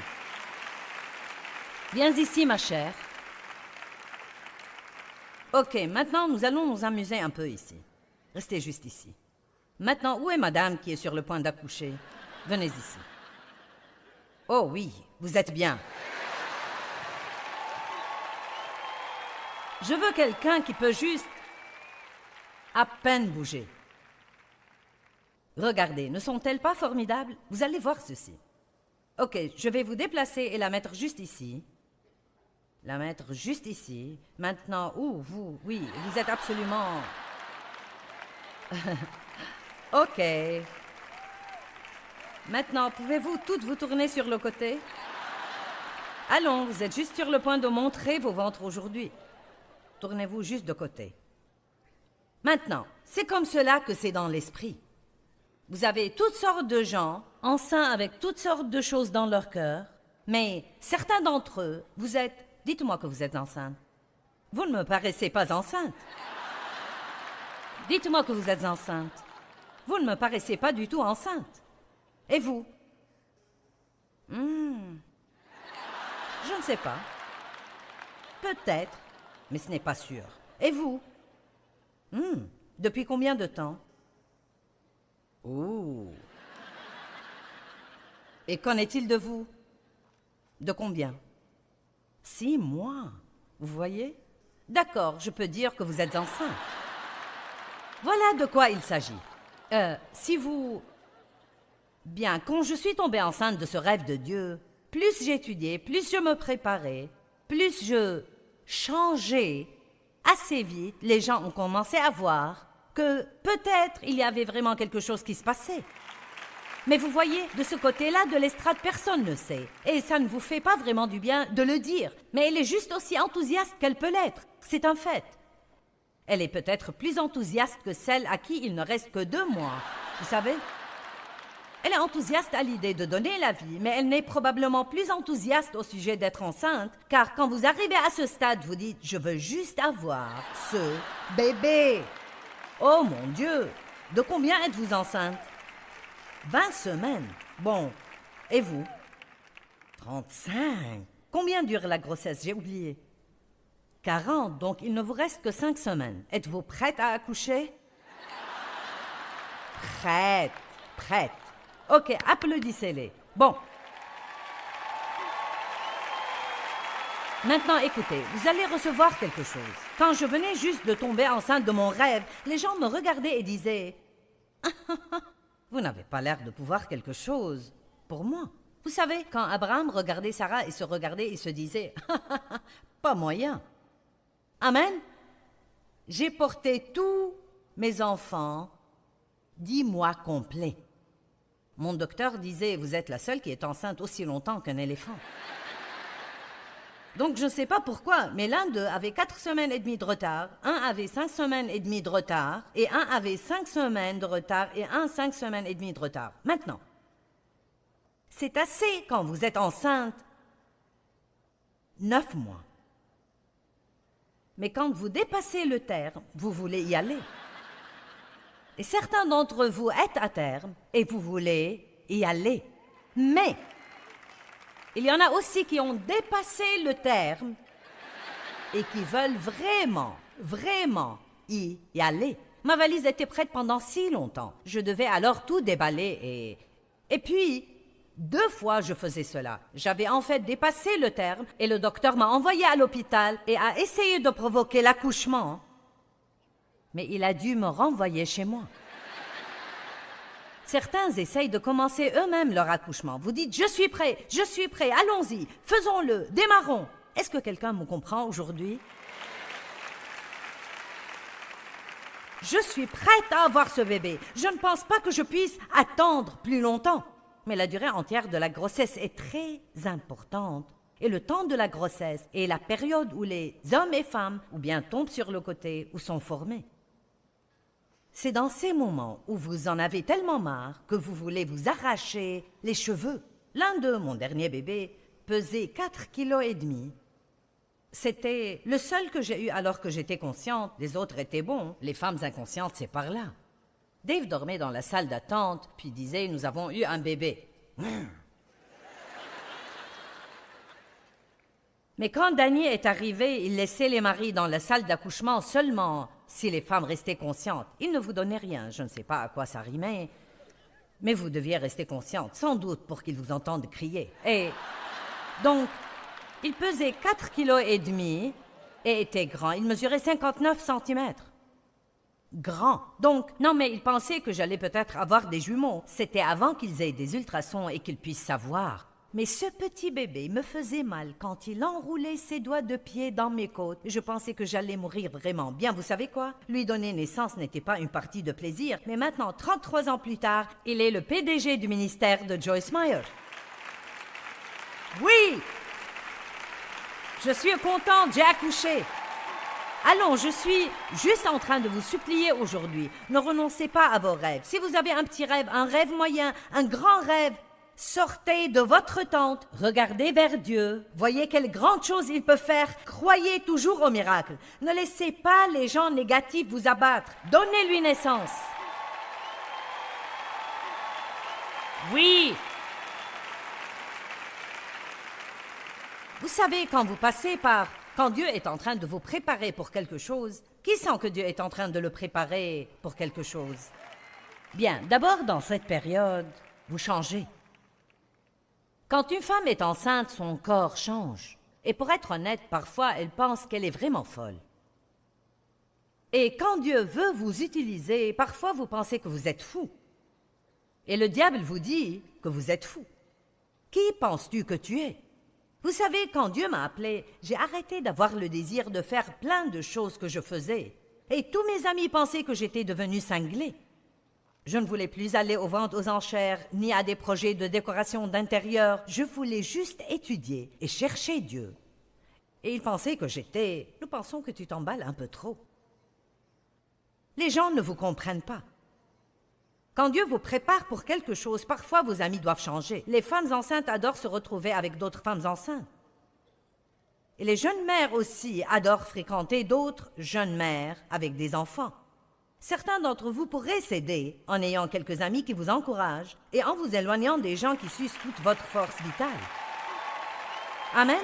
Viens ici, ma chère. OK. Maintenant, nous allons nous amuser un peu ici. Restez juste ici. Maintenant, où est madame qui est sur le point d'accoucher? Venez ici. Oh oui, vous êtes bien. Je veux quelqu'un qui peut juste à peine bouger. Regardez, ne sont-elles pas formidables? Vous allez voir ceci. OK, je vais vous déplacer et la mettre juste ici. La mettre juste ici. Maintenant, vous, oui, vous êtes absolument... OK. Maintenant, pouvez-vous toutes vous tourner sur le côté? Allons, vous êtes juste sur le point de montrer vos ventres aujourd'hui. Tournez-vous juste de côté. Maintenant, c'est comme cela que c'est dans l'esprit. Vous avez toutes sortes de gens, enceints avec toutes sortes de choses dans leur cœur, mais certains d'entre eux, vous êtes... Dites-moi que vous êtes enceinte. Vous ne me paraissez pas enceinte. Dites-moi que vous êtes enceinte. Vous ne me paraissez pas du tout enceinte. Et vous? Je ne sais pas. Peut-être. Mais ce n'est pas sûr. Et vous? Depuis combien de temps? Oh. Et qu'en est-il de vous? De combien? 6 mois. Vous voyez? D'accord, je peux dire que vous êtes enceinte. Voilà de quoi il s'agit. Si vous... Bien, quand je suis tombée enceinte de ce rêve de Dieu, plus j'étudiais, plus je me préparais, plus je... changé, assez vite, les gens ont commencé à voir que peut-être il y avait vraiment quelque chose qui se passait. Mais vous voyez, de ce côté-là de l'estrade, personne ne sait. Et ça ne vous fait pas vraiment du bien de le dire. Mais elle est juste aussi enthousiaste qu'elle peut l'être. C'est un fait. Elle est peut-être plus enthousiaste que celle à qui il ne reste que 2 mois. Vous savez? Elle est enthousiaste à l'idée de donner la vie, mais elle n'est probablement plus enthousiaste au sujet d'être enceinte, car quand vous arrivez à ce stade, vous dites « Je veux juste avoir ce bébé ». Oh mon Dieu! De combien êtes-vous enceinte? 20 semaines. Bon. Et vous? 35. Combien dure la grossesse? J'ai oublié. 40. Donc il ne vous reste que 5 semaines. Êtes-vous prête à accoucher? Prête. Prête. OK, applaudissez-les. Bon. Maintenant, écoutez, vous allez recevoir quelque chose. Quand je venais juste de tomber enceinte de mon rêve, les gens me regardaient et disaient « Vous n'avez pas l'air de pouvoir quelque chose pour moi. » Vous savez, quand Abraham regardait Sarah et se regardait, il se disait « Pas moyen. » Amen. J'ai porté tous mes enfants 10 mois complets. Mon docteur disait « Vous êtes la seule qui est enceinte aussi longtemps qu'un éléphant. » Donc je ne sais pas pourquoi, mais l'un d'eux avait 4 semaines et demie de retard, un avait 5 semaines et demie de retard, et un avait 5 semaines de retard, et un 5 semaines et demie de retard. Maintenant, c'est assez quand vous êtes enceinte 9 mois. Mais quand vous dépassez le terme, vous voulez y aller. Et certains d'entre vous êtes à terme et vous voulez y aller. Mais il y en a aussi qui ont dépassé le terme et qui veulent vraiment y aller. Ma valise était prête pendant si longtemps. Je devais alors tout déballer et puis, 2 fois je faisais cela. J'avais en fait dépassé le terme et le docteur m'a envoyé à l'hôpital et a essayé de provoquer l'accouchement. Mais il a dû me renvoyer chez moi. Certains essayent de commencer eux-mêmes leur accouchement. Vous dites « je suis prêt, allons-y, faisons-le, démarrons ». Est-ce que quelqu'un me comprend aujourd'hui? Je suis prête à avoir ce bébé. Je ne pense pas que je puisse attendre plus longtemps. Mais la durée entière de la grossesse est très importante. Et le temps de la grossesse est la période où les hommes et femmes ou bien tombent sur le côté ou sont formés. C'est dans ces moments où vous en avez tellement marre que vous voulez vous arracher les cheveux. L'un d'eux, mon dernier bébé, pesait 4,5 kg. C'était le seul que j'ai eu alors que j'étais consciente. Les autres étaient bons. Les femmes inconscientes, c'est par là. Dave dormait dans la salle d'attente, puis disait « Nous avons eu un bébé. » Mais quand Danny est arrivé, il laissait les maris dans la salle d'accouchement seulement si les femmes restaient conscientes. Il ne vous donnait rien, je ne sais pas à quoi ça rimait, mais vous deviez rester consciente, sans doute pour qu'ils vous entendent crier. Et donc, il pesait 4,5 kg et était grand. Il mesurait 59 cm. Grand. Donc, non, mais il pensait que j'allais peut-être avoir des jumeaux. C'était avant qu'ils aient des ultrasons et qu'ils puissent savoir. Mais ce petit bébé me faisait mal quand il enroulait ses doigts de pied dans mes côtes. Je pensais que j'allais mourir vraiment. Bien, vous savez quoi? Lui donner naissance n'était pas une partie de plaisir. Mais maintenant, 33 ans plus tard, il est le PDG du ministère de Joyce Meyer. Oui! Je suis contente, j'ai accouché. Allons, je suis juste en train de vous supplier aujourd'hui. Ne renoncez pas à vos rêves. Si vous avez un petit rêve, un rêve moyen, un grand rêve, sortez de votre tente, regardez vers Dieu, voyez quelles grandes choses il peut faire, croyez toujours au miracle. Ne laissez pas les gens négatifs vous abattre. Donnez-lui naissance. Oui. Vous savez, quand vous passez par... Quand Dieu est en train de vous préparer pour quelque chose, qui sent que Dieu est en train de le préparer pour quelque chose? Bien, d'abord, dans cette période, vous changez. Quand une femme est enceinte, son corps change. Et pour être honnête, parfois, elle pense qu'elle est vraiment folle. Et quand Dieu veut vous utiliser, parfois vous pensez que vous êtes fou. Et le diable vous dit que vous êtes fou. Qui penses-tu que tu es? Vous savez, quand Dieu m'a appelé, j'ai arrêté d'avoir le désir de faire plein de choses que je faisais. Et tous mes amis pensaient que j'étais devenue cinglée. Je ne voulais plus aller aux ventes aux enchères, ni à des projets de décoration d'intérieur. Je voulais juste étudier et chercher Dieu. Et ils pensaient que j'étais... Nous pensons que tu t'emballes un peu trop. Les gens ne vous comprennent pas. Quand Dieu vous prépare pour quelque chose, parfois vos amis doivent changer. Les femmes enceintes adorent se retrouver avec d'autres femmes enceintes. Et les jeunes mères aussi adorent fréquenter d'autres jeunes mères avec des enfants. Certains d'entre vous pourraient s'aider en ayant quelques amis qui vous encouragent et en vous éloignant des gens qui sucent toute votre force vitale. Amen.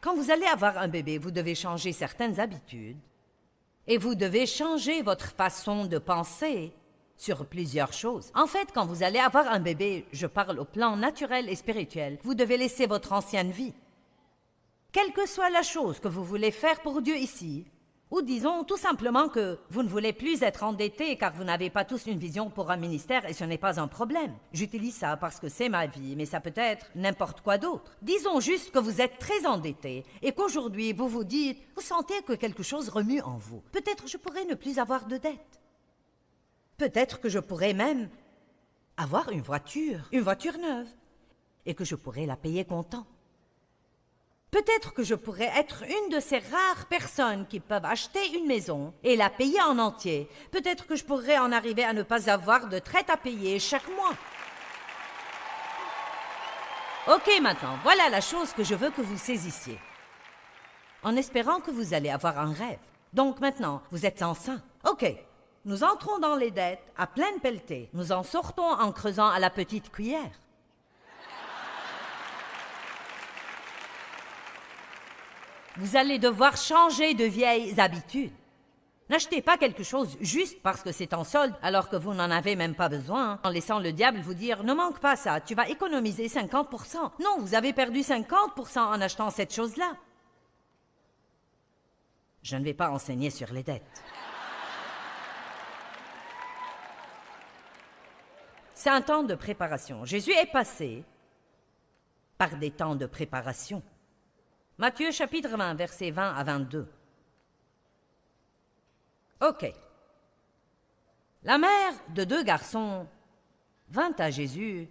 Quand vous allez avoir un bébé, vous devez changer certaines habitudes et vous devez changer votre façon de penser sur plusieurs choses. En fait, quand vous allez avoir un bébé, je parle au plan naturel et spirituel, vous devez laisser votre ancienne vie. Quelle que soit la chose que vous voulez faire pour Dieu ici, ou disons tout simplement que vous ne voulez plus être endetté car vous n'avez pas tous une vision pour un ministère et ce n'est pas un problème. J'utilise ça parce que c'est ma vie, mais ça peut être n'importe quoi d'autre. Disons juste que vous êtes très endetté et qu'aujourd'hui vous vous dites, vous sentez que quelque chose remue en vous. Peut-être je pourrais ne plus avoir de dettes. Peut-être que je pourrais même avoir une voiture neuve, et que je pourrais la payer comptant. Peut-être que je pourrais être une de ces rares personnes qui peuvent acheter une maison et la payer en entier. Peut-être que je pourrais en arriver à ne pas avoir de traite à payer chaque mois. Ok, maintenant, voilà la chose que je veux que vous saisissiez. En espérant que vous allez avoir un rêve. Donc maintenant, vous êtes enceint. Ok, nous entrons dans les dettes à pleine pelletée. Nous en sortons en creusant à la petite cuillère. Vous allez devoir changer de vieilles habitudes. N'achetez pas quelque chose juste parce que c'est en solde alors que vous n'en avez même pas besoin, en laissant le diable vous dire « Ne manque pas ça, tu vas économiser 50%. » Non, vous avez perdu 50% en achetant cette chose-là. Je ne vais pas enseigner sur les dettes. C'est un temps de préparation. Jésus est passé par des temps de préparation. Matthieu chapitre 20, versets 20 à 22. Ok. La mère de 2 garçons vint à Jésus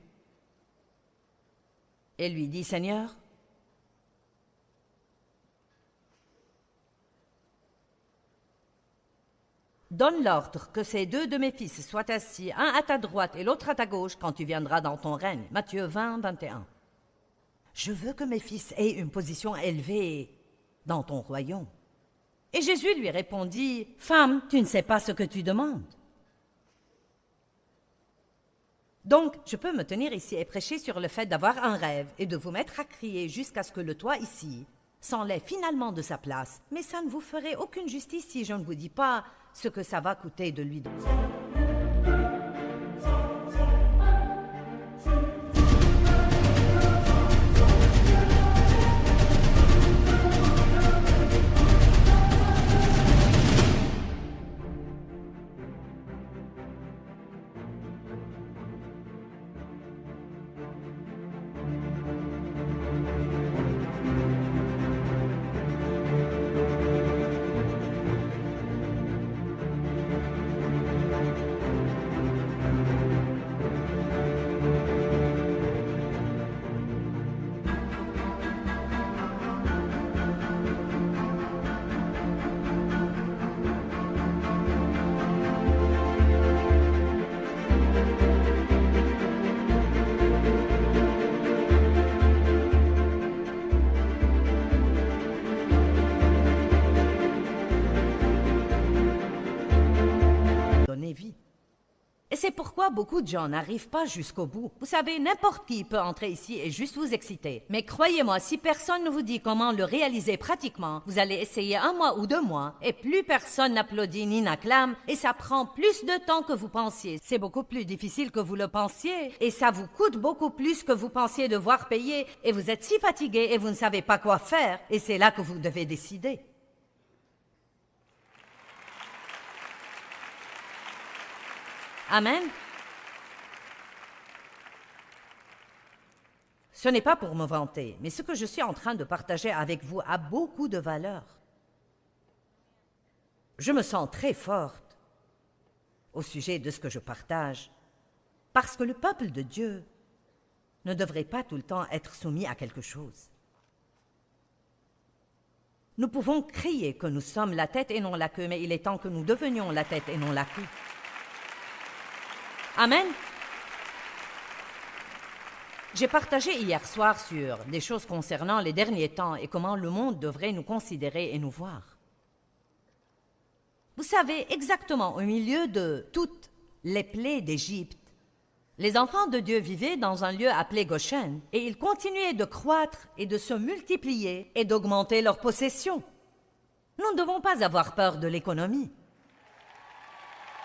et lui dit, « Seigneur, donne l'ordre que ces 2 de mes fils soient assis, un à ta droite et l'autre à ta gauche, quand tu viendras dans ton règne. » Matthieu 20, 21. Je veux que mes fils aient une position élevée dans ton royaume. Et Jésus lui répondit, « Femme, tu ne sais pas ce que tu demandes. » Donc, je peux me tenir ici et prêcher sur le fait d'avoir un rêve et de vous mettre à crier jusqu'à ce que le toit ici s'enlève finalement de sa place. Mais ça ne vous ferait aucune justice si je ne vous dis pas ce que ça va coûter de lui donner. Vie. Et c'est pourquoi beaucoup de gens n'arrivent pas jusqu'au bout. Vous savez, n'importe qui peut entrer ici et juste vous exciter. Mais croyez-moi, si personne ne vous dit comment le réaliser pratiquement, vous allez essayer 1 mois ou 2 mois, et plus personne n'applaudit ni n'acclame, et ça prend plus de temps que vous pensiez. C'est beaucoup plus difficile que vous le pensiez, et ça vous coûte beaucoup plus que vous pensiez devoir payer, et vous êtes si fatigué et vous ne savez pas quoi faire, et c'est là que vous devez décider. Amen. Ce n'est pas pour me vanter, mais ce que je suis en train de partager avec vous a beaucoup de valeur. Je me sens très forte au sujet de ce que je partage, parce que le peuple de Dieu ne devrait pas tout le temps être soumis à quelque chose. Nous pouvons crier que nous sommes la tête et non la queue, mais il est temps que nous devenions la tête et non la queue. Amen. J'ai partagé hier soir sur des choses concernant les derniers temps et comment le monde devrait nous considérer et nous voir. Vous savez, exactement au milieu de toutes les plaies d'Égypte, les enfants de Dieu vivaient dans un lieu appelé Goshen et ils continuaient de croître et de se multiplier et d'augmenter leurs possessions. Nous ne devons pas avoir peur de l'économie.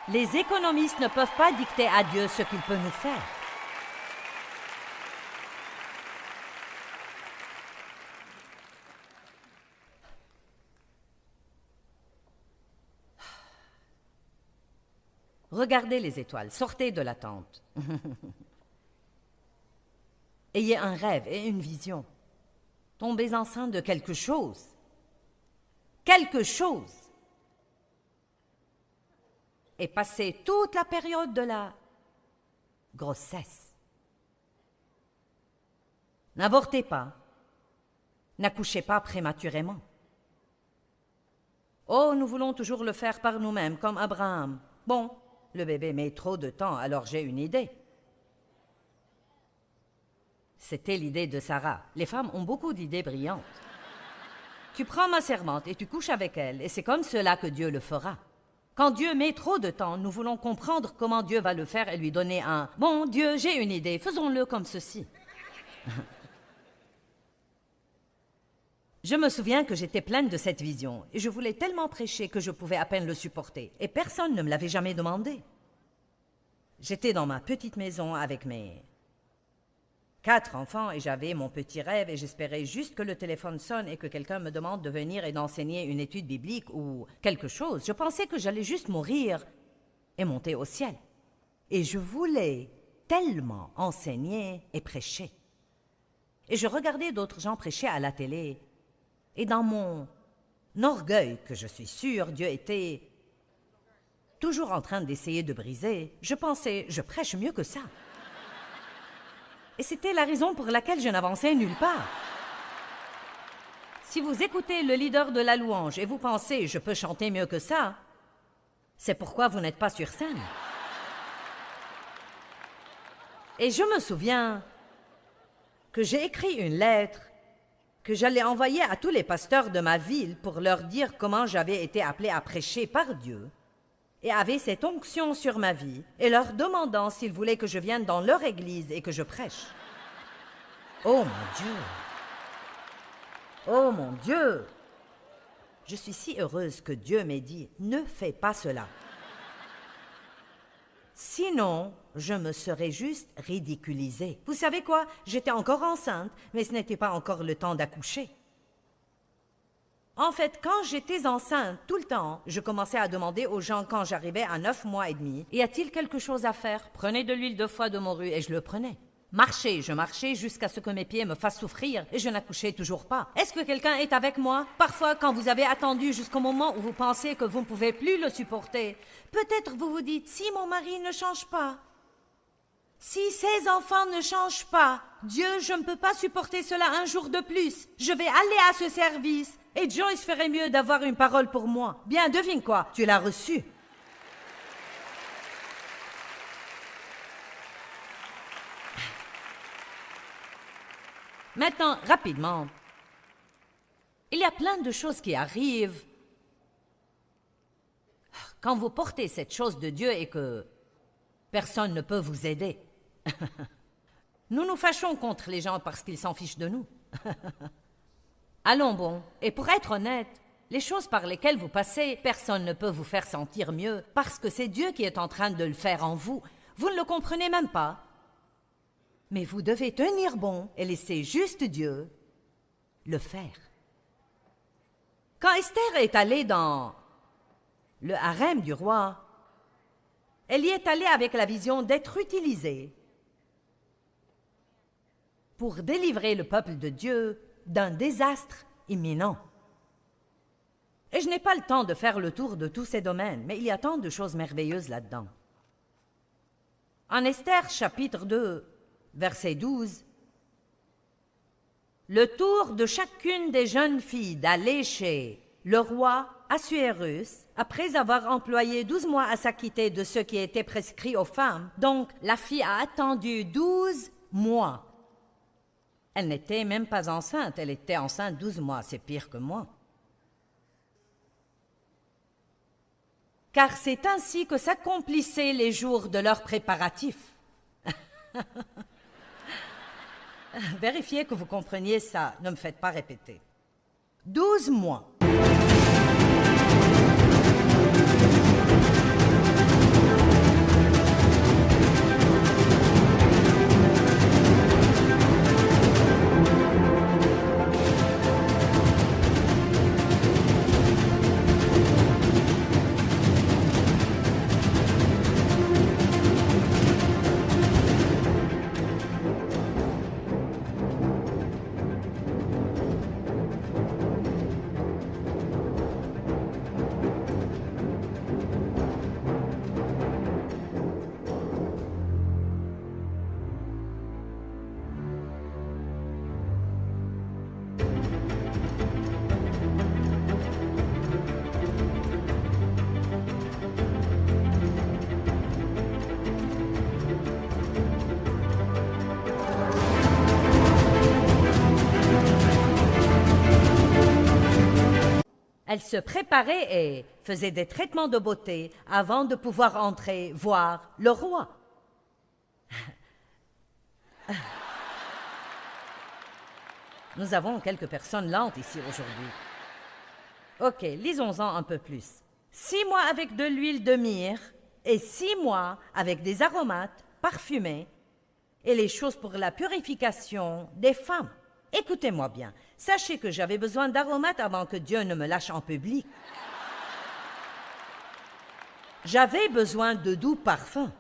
Les économistes ne peuvent pas dicter à Dieu ce qu'il peut nous faire. Regardez les étoiles, sortez de la tente. Ayez un rêve et une vision. Tombez enceinte de quelque chose. Quelque chose. Et passez toute la période de la grossesse. N'avortez pas. N'accouchez pas prématurément. Oh, nous voulons toujours le faire par nous-mêmes, comme Abraham. Bon, le bébé met trop de temps, alors j'ai une idée. C'était l'idée de Sarah. Les femmes ont beaucoup d'idées brillantes. Tu prends ma servante et tu couches avec elle, et c'est comme cela que Dieu le fera. Quand Dieu met trop de temps, nous voulons comprendre comment Dieu va le faire et lui donner un « Bon, Dieu, j'ai une idée, faisons-le comme ceci. » Je me souviens que j'étais pleine de cette vision, et je voulais tellement prêcher que je pouvais à peine le supporter, et personne ne me l'avait jamais demandé. J'étais dans ma petite maison avec mes 4 enfants et j'avais mon petit rêve et j'espérais juste que le téléphone sonne et que quelqu'un me demande de venir et d'enseigner une étude biblique ou quelque chose. Je pensais que j'allais juste mourir et monter au ciel. Et je voulais tellement enseigner et prêcher. Et je regardais d'autres gens prêcher à la télé. Et dans mon orgueil, que je suis sûre Dieu était toujours en train d'essayer de briser, je pensais, je prêche mieux que ça. Et c'était la raison pour laquelle je n'avançais nulle part. Si vous écoutez le leader de la louange et vous pensez « je peux chanter mieux que ça », c'est pourquoi vous n'êtes pas sur scène. Et je me souviens que j'ai écrit une lettre que j'allais envoyer à tous les pasteurs de ma ville pour leur dire comment j'avais été appelée à prêcher par Dieu et avait cette onction sur ma vie, et leur demandant s'ils voulaient que je vienne dans leur église et que je prêche. Oh mon Dieu! Oh mon Dieu! Je suis si heureuse que Dieu m'ait dit, ne fais pas cela. Sinon, je me serais juste ridiculisée. Vous savez quoi? J'étais encore enceinte, mais ce n'était pas encore le temps d'accoucher. En fait, quand j'étais enceinte, tout le temps, je commençais à demander aux gens quand j'arrivais à 9 mois et demi, « Y a-t-il quelque chose à faire? Prenez de l'huile de foie de morue » et je le prenais. Marcher, je marchais jusqu'à ce que mes pieds me fassent souffrir et je n'accouchais toujours pas. Est-ce que quelqu'un est avec moi? Parfois, quand vous avez attendu jusqu'au moment où vous pensez que vous ne pouvez plus le supporter, peut-être vous vous dites, si mon mari ne change pas, si ses enfants ne changent pas, Dieu, je ne peux pas supporter cela un jour de plus. Je vais aller à ce service. Et Joyce ferait mieux d'avoir une parole pour moi. Bien, devine quoi, tu l'as reçue. Maintenant, rapidement, il y a plein de choses qui arrivent quand vous portez cette chose de Dieu et que personne ne peut vous aider. Nous nous fâchons contre les gens parce qu'ils s'en fichent de nous. Allons bon, et pour être honnête, les choses par lesquelles vous passez, personne ne peut vous faire sentir mieux parce que c'est Dieu qui est en train de le faire en vous. Vous ne le comprenez même pas. Mais vous devez tenir bon et laisser juste Dieu le faire. Quand Esther est allée dans le harem du roi, elle y est allée avec la vision d'être utilisée pour délivrer le peuple de Dieu d'un désastre imminent. Et je n'ai pas le temps de faire le tour de tous ces domaines, mais il y a tant de choses merveilleuses là-dedans. En Esther, chapitre 2, verset 12, « Le tour de chacune des jeunes filles d'aller chez le roi Assuérus, après avoir employé 12 mois à s'acquitter de ce qui était prescrit aux femmes, donc la fille a attendu 12 mois. Elle n'était même pas enceinte, elle était enceinte 12 mois, c'est pire que moi. Car c'est ainsi que s'accomplissaient les jours de leurs préparatifs. » Vérifiez que vous compreniez ça, ne me faites pas répéter. 12 mois. Elle se préparait et faisait des traitements de beauté avant de pouvoir entrer voir le roi. Nous avons quelques personnes lentes ici aujourd'hui. Ok, lisons-en un peu plus. 6 mois avec de l'huile de myrrhe et 6 mois avec des aromates parfumés et les choses pour la purification des femmes. Écoutez-moi bien, sachez que j'avais besoin d'aromates avant que Dieu ne me lâche en public. J'avais besoin de doux parfums.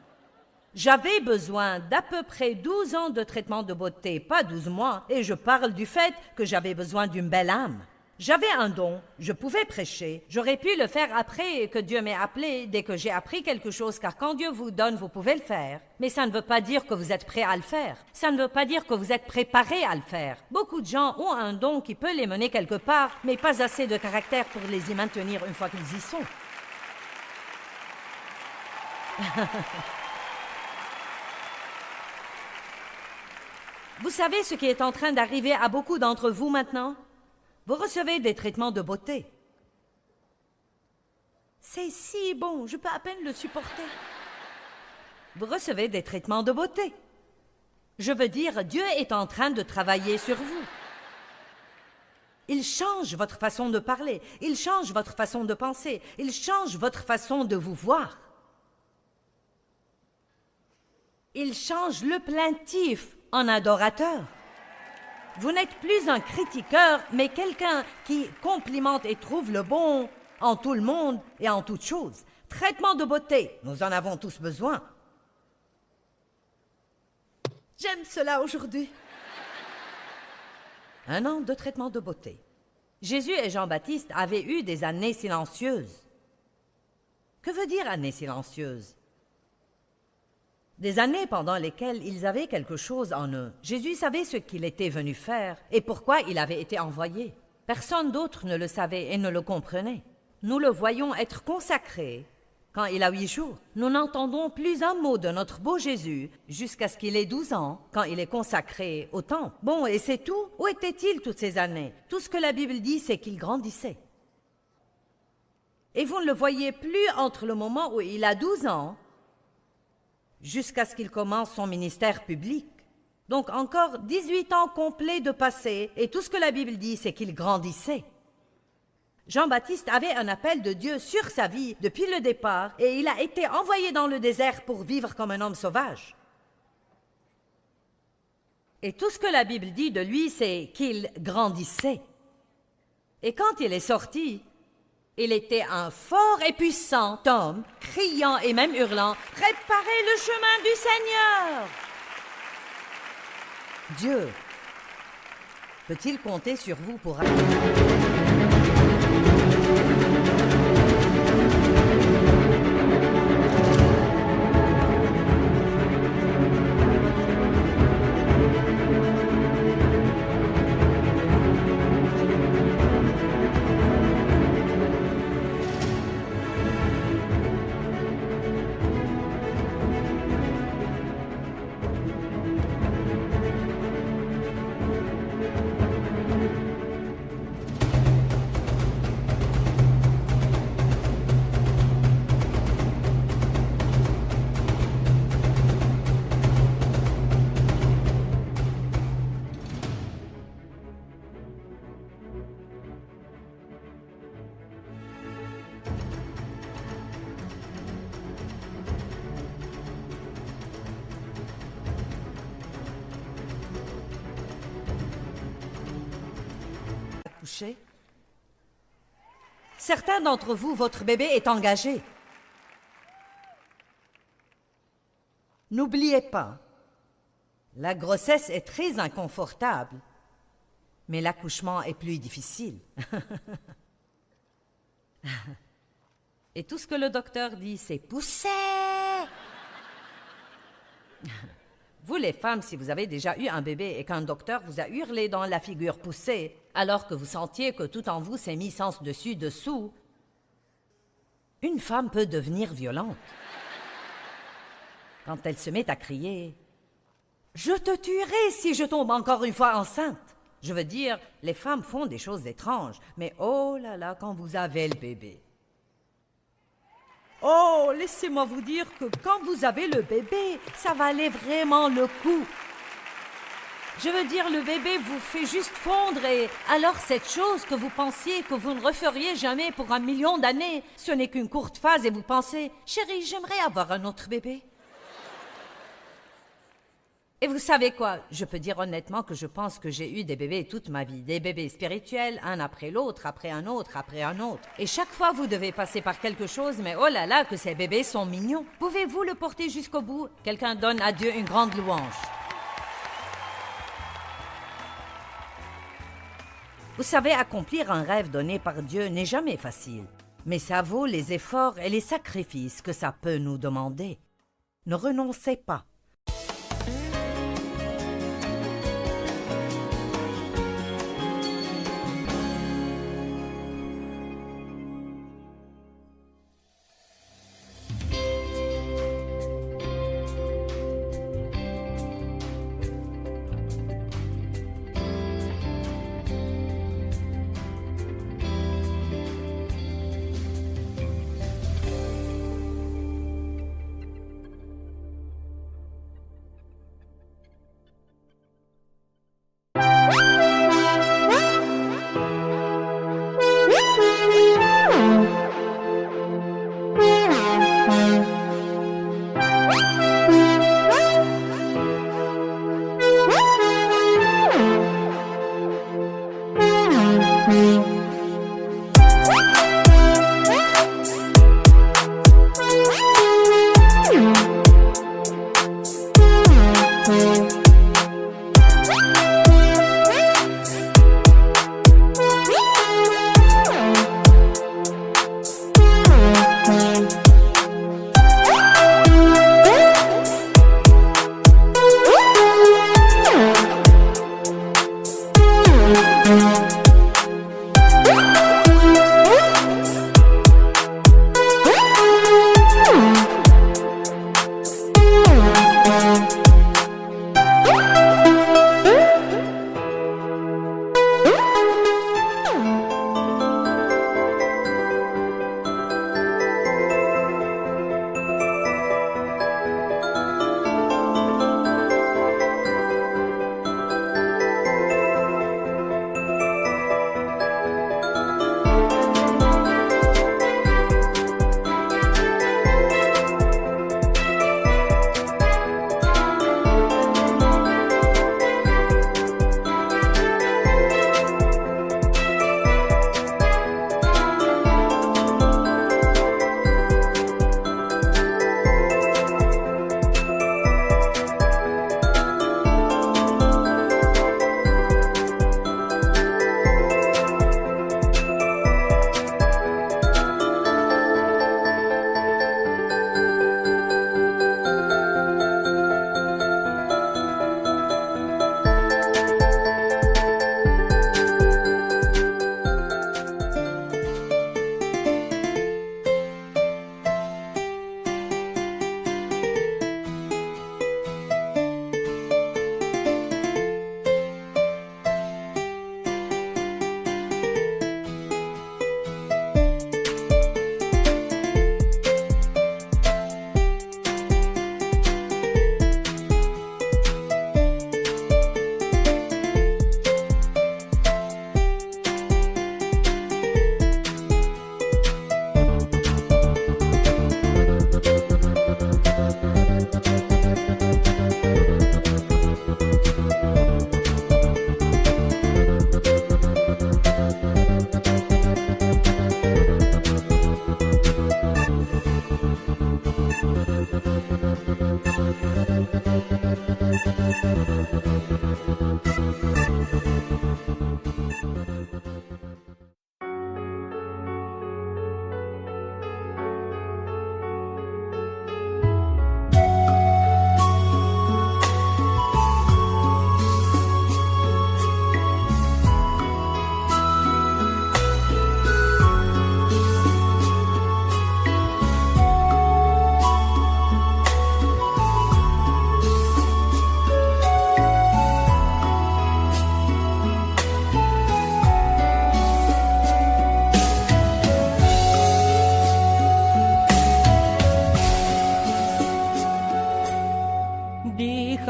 J'avais besoin d'à peu près 12 ans de traitement de beauté, pas 12 mois, et je parle du fait que j'avais besoin d'une belle âme. J'avais un don, je pouvais prêcher, j'aurais pu le faire après que Dieu m'ait appelé, dès que j'ai appris quelque chose, car quand Dieu vous donne, vous pouvez le faire. Mais ça ne veut pas dire que vous êtes prêt à le faire. Ça ne veut pas dire que vous êtes préparé à le faire. Beaucoup de gens ont un don qui peut les mener quelque part, mais pas assez de caractère pour les y maintenir une fois qu'ils y sont. Vous savez ce qui est en train d'arriver à beaucoup d'entre vous maintenant? Vous recevez des traitements de beauté. C'est si bon, je peux à peine le supporter. Vous recevez des traitements de beauté. Je veux dire, Dieu est en train de travailler sur vous. Il change votre façon de parler, il change votre façon de penser, il change votre façon de vous voir. Il change le plaintif en adorateur. Vous n'êtes plus un critiqueur, mais quelqu'un qui complimente et trouve le bon en tout le monde et en toutes choses. Traitement de beauté, nous en avons tous besoin. J'aime cela aujourd'hui. 1 an de traitement de beauté. Jésus et Jean-Baptiste avaient eu des années silencieuses. Que veut dire années silencieuses? Des années pendant lesquelles ils avaient quelque chose en eux. Jésus savait ce qu'il était venu faire et pourquoi il avait été envoyé. Personne d'autre ne le savait et ne le comprenait. Nous le voyons être consacré quand il a 8 jours. Nous n'entendons plus un mot de notre beau Jésus jusqu'à ce qu'il ait 12 ans, quand il est consacré au temple. Bon, et c'est tout? Où était-il toutes ces années? Tout ce que la Bible dit, c'est qu'il grandissait. Et vous ne le voyez plus entre le moment où il a 12 ans jusqu'à ce qu'il commence son ministère public. Donc encore 18 ans complets de passé, et tout ce que la Bible dit, c'est qu'il grandissait. Jean-Baptiste avait un appel de Dieu sur sa vie depuis le départ, et il a été envoyé dans le désert pour vivre comme un homme sauvage. Et tout ce que la Bible dit de lui, c'est qu'il grandissait. Et quand il est sorti, il était un fort et puissant homme, criant et même hurlant « Préparez le chemin du Seigneur !» Dieu peut-il compter sur vous pour... coucher? Certains d'entre vous, votre bébé est engagé. N'oubliez pas, la grossesse est très inconfortable, mais l'accouchement est plus difficile. Et tout ce que le docteur dit, c'est « poussez !» Vous les femmes, si vous avez déjà eu un bébé et qu'un docteur vous a hurlé dans la figure « poussez », alors que vous sentiez que tout en vous s'est mis sens dessus, dessous, une femme peut devenir violente. Quand elle se met à crier « Je te tuerai si je tombe encore une fois enceinte !» Je veux dire, les femmes font des choses étranges, mais oh là là, quand vous avez le bébé. Oh, laissez-moi vous dire que quand vous avez le bébé, ça valait vraiment le coup. Je veux dire, le bébé vous fait juste fondre et alors cette chose que vous pensiez que vous ne referiez jamais pour 1 million d'années, ce n'est qu'une courte phase et vous pensez « Chérie, j'aimerais avoir un autre bébé ». Et vous savez quoi? Je peux dire honnêtement que je pense que j'ai eu des bébés toute ma vie. Des bébés spirituels, un après l'autre, après un autre, après un autre. Et chaque fois, vous devez passer par quelque chose, mais oh là là, que ces bébés sont mignons. Pouvez-vous le porter jusqu'au bout? Quelqu'un donne à Dieu une grande louange. Vous savez, accomplir un rêve donné par Dieu n'est jamais facile. Mais ça vaut les efforts et les sacrifices que ça peut nous demander. Ne renoncez pas.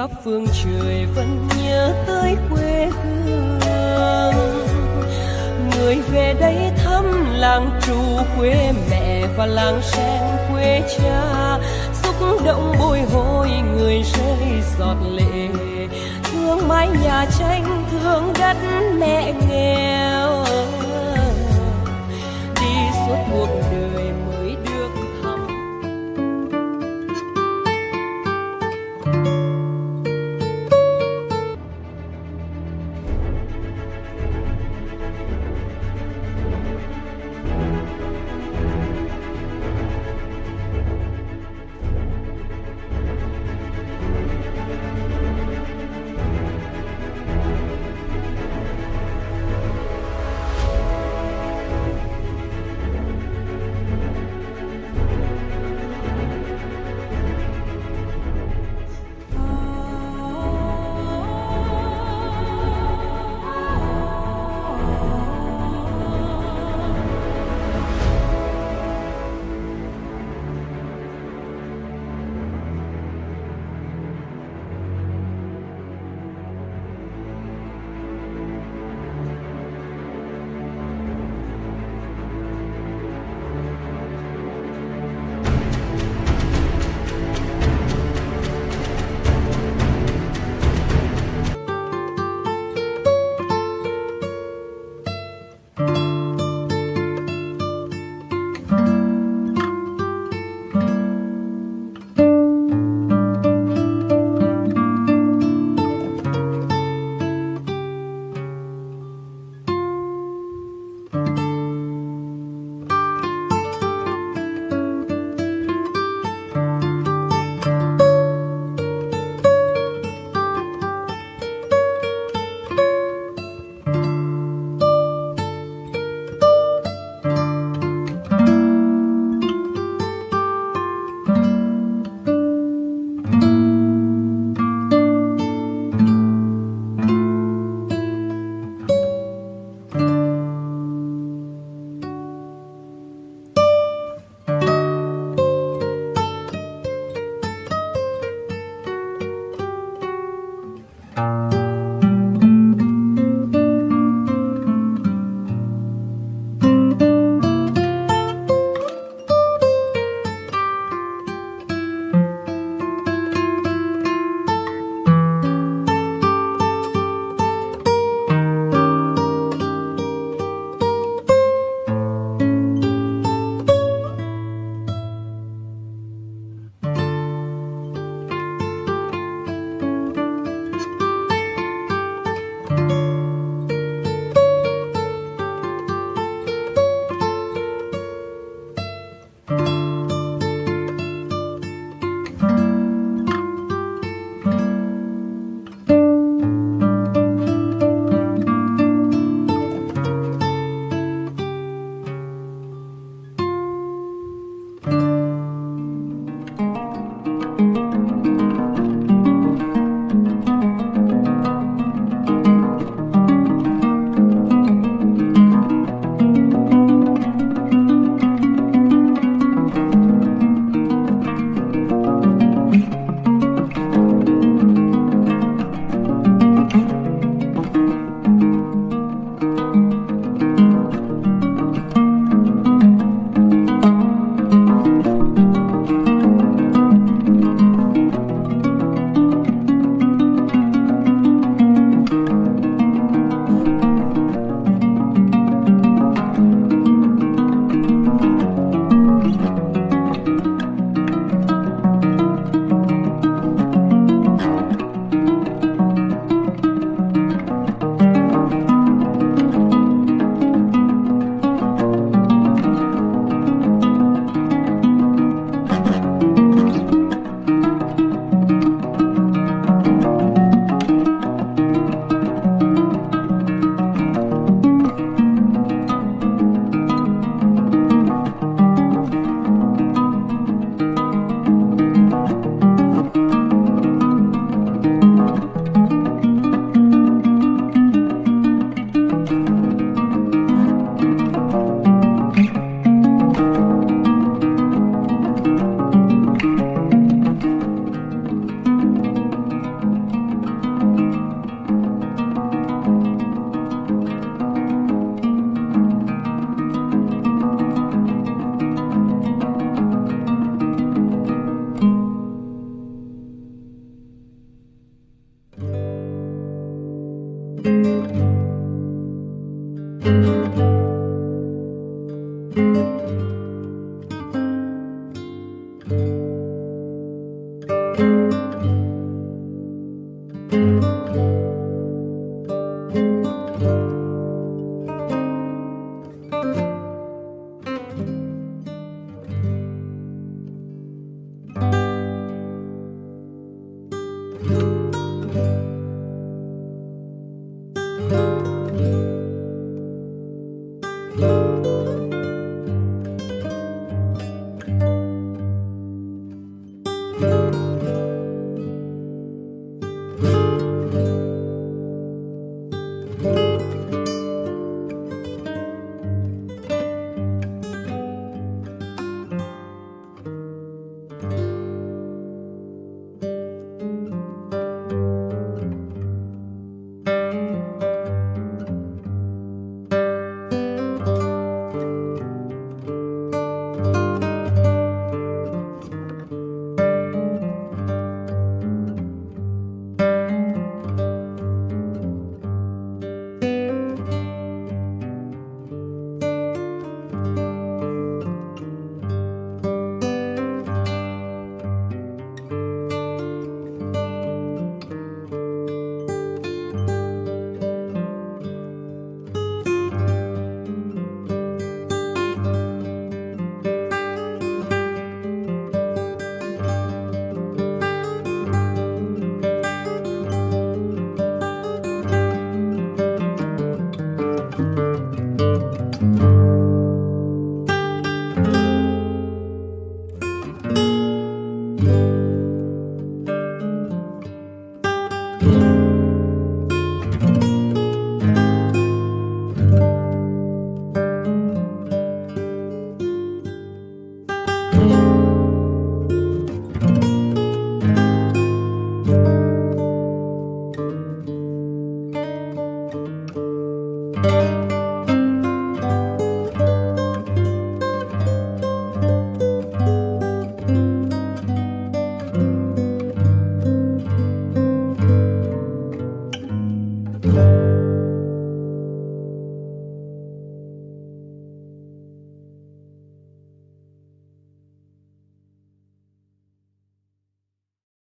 khắp phương trời vẫn nhớ tới quê hương. Người về đây thăm làng Trù quê mẹ và làng Sen quê cha, xúc động bồi hồi người rơi giọt lệ, thương mái nhà tranh thương đất mẹ nghèo. Đi suốt cuộc đời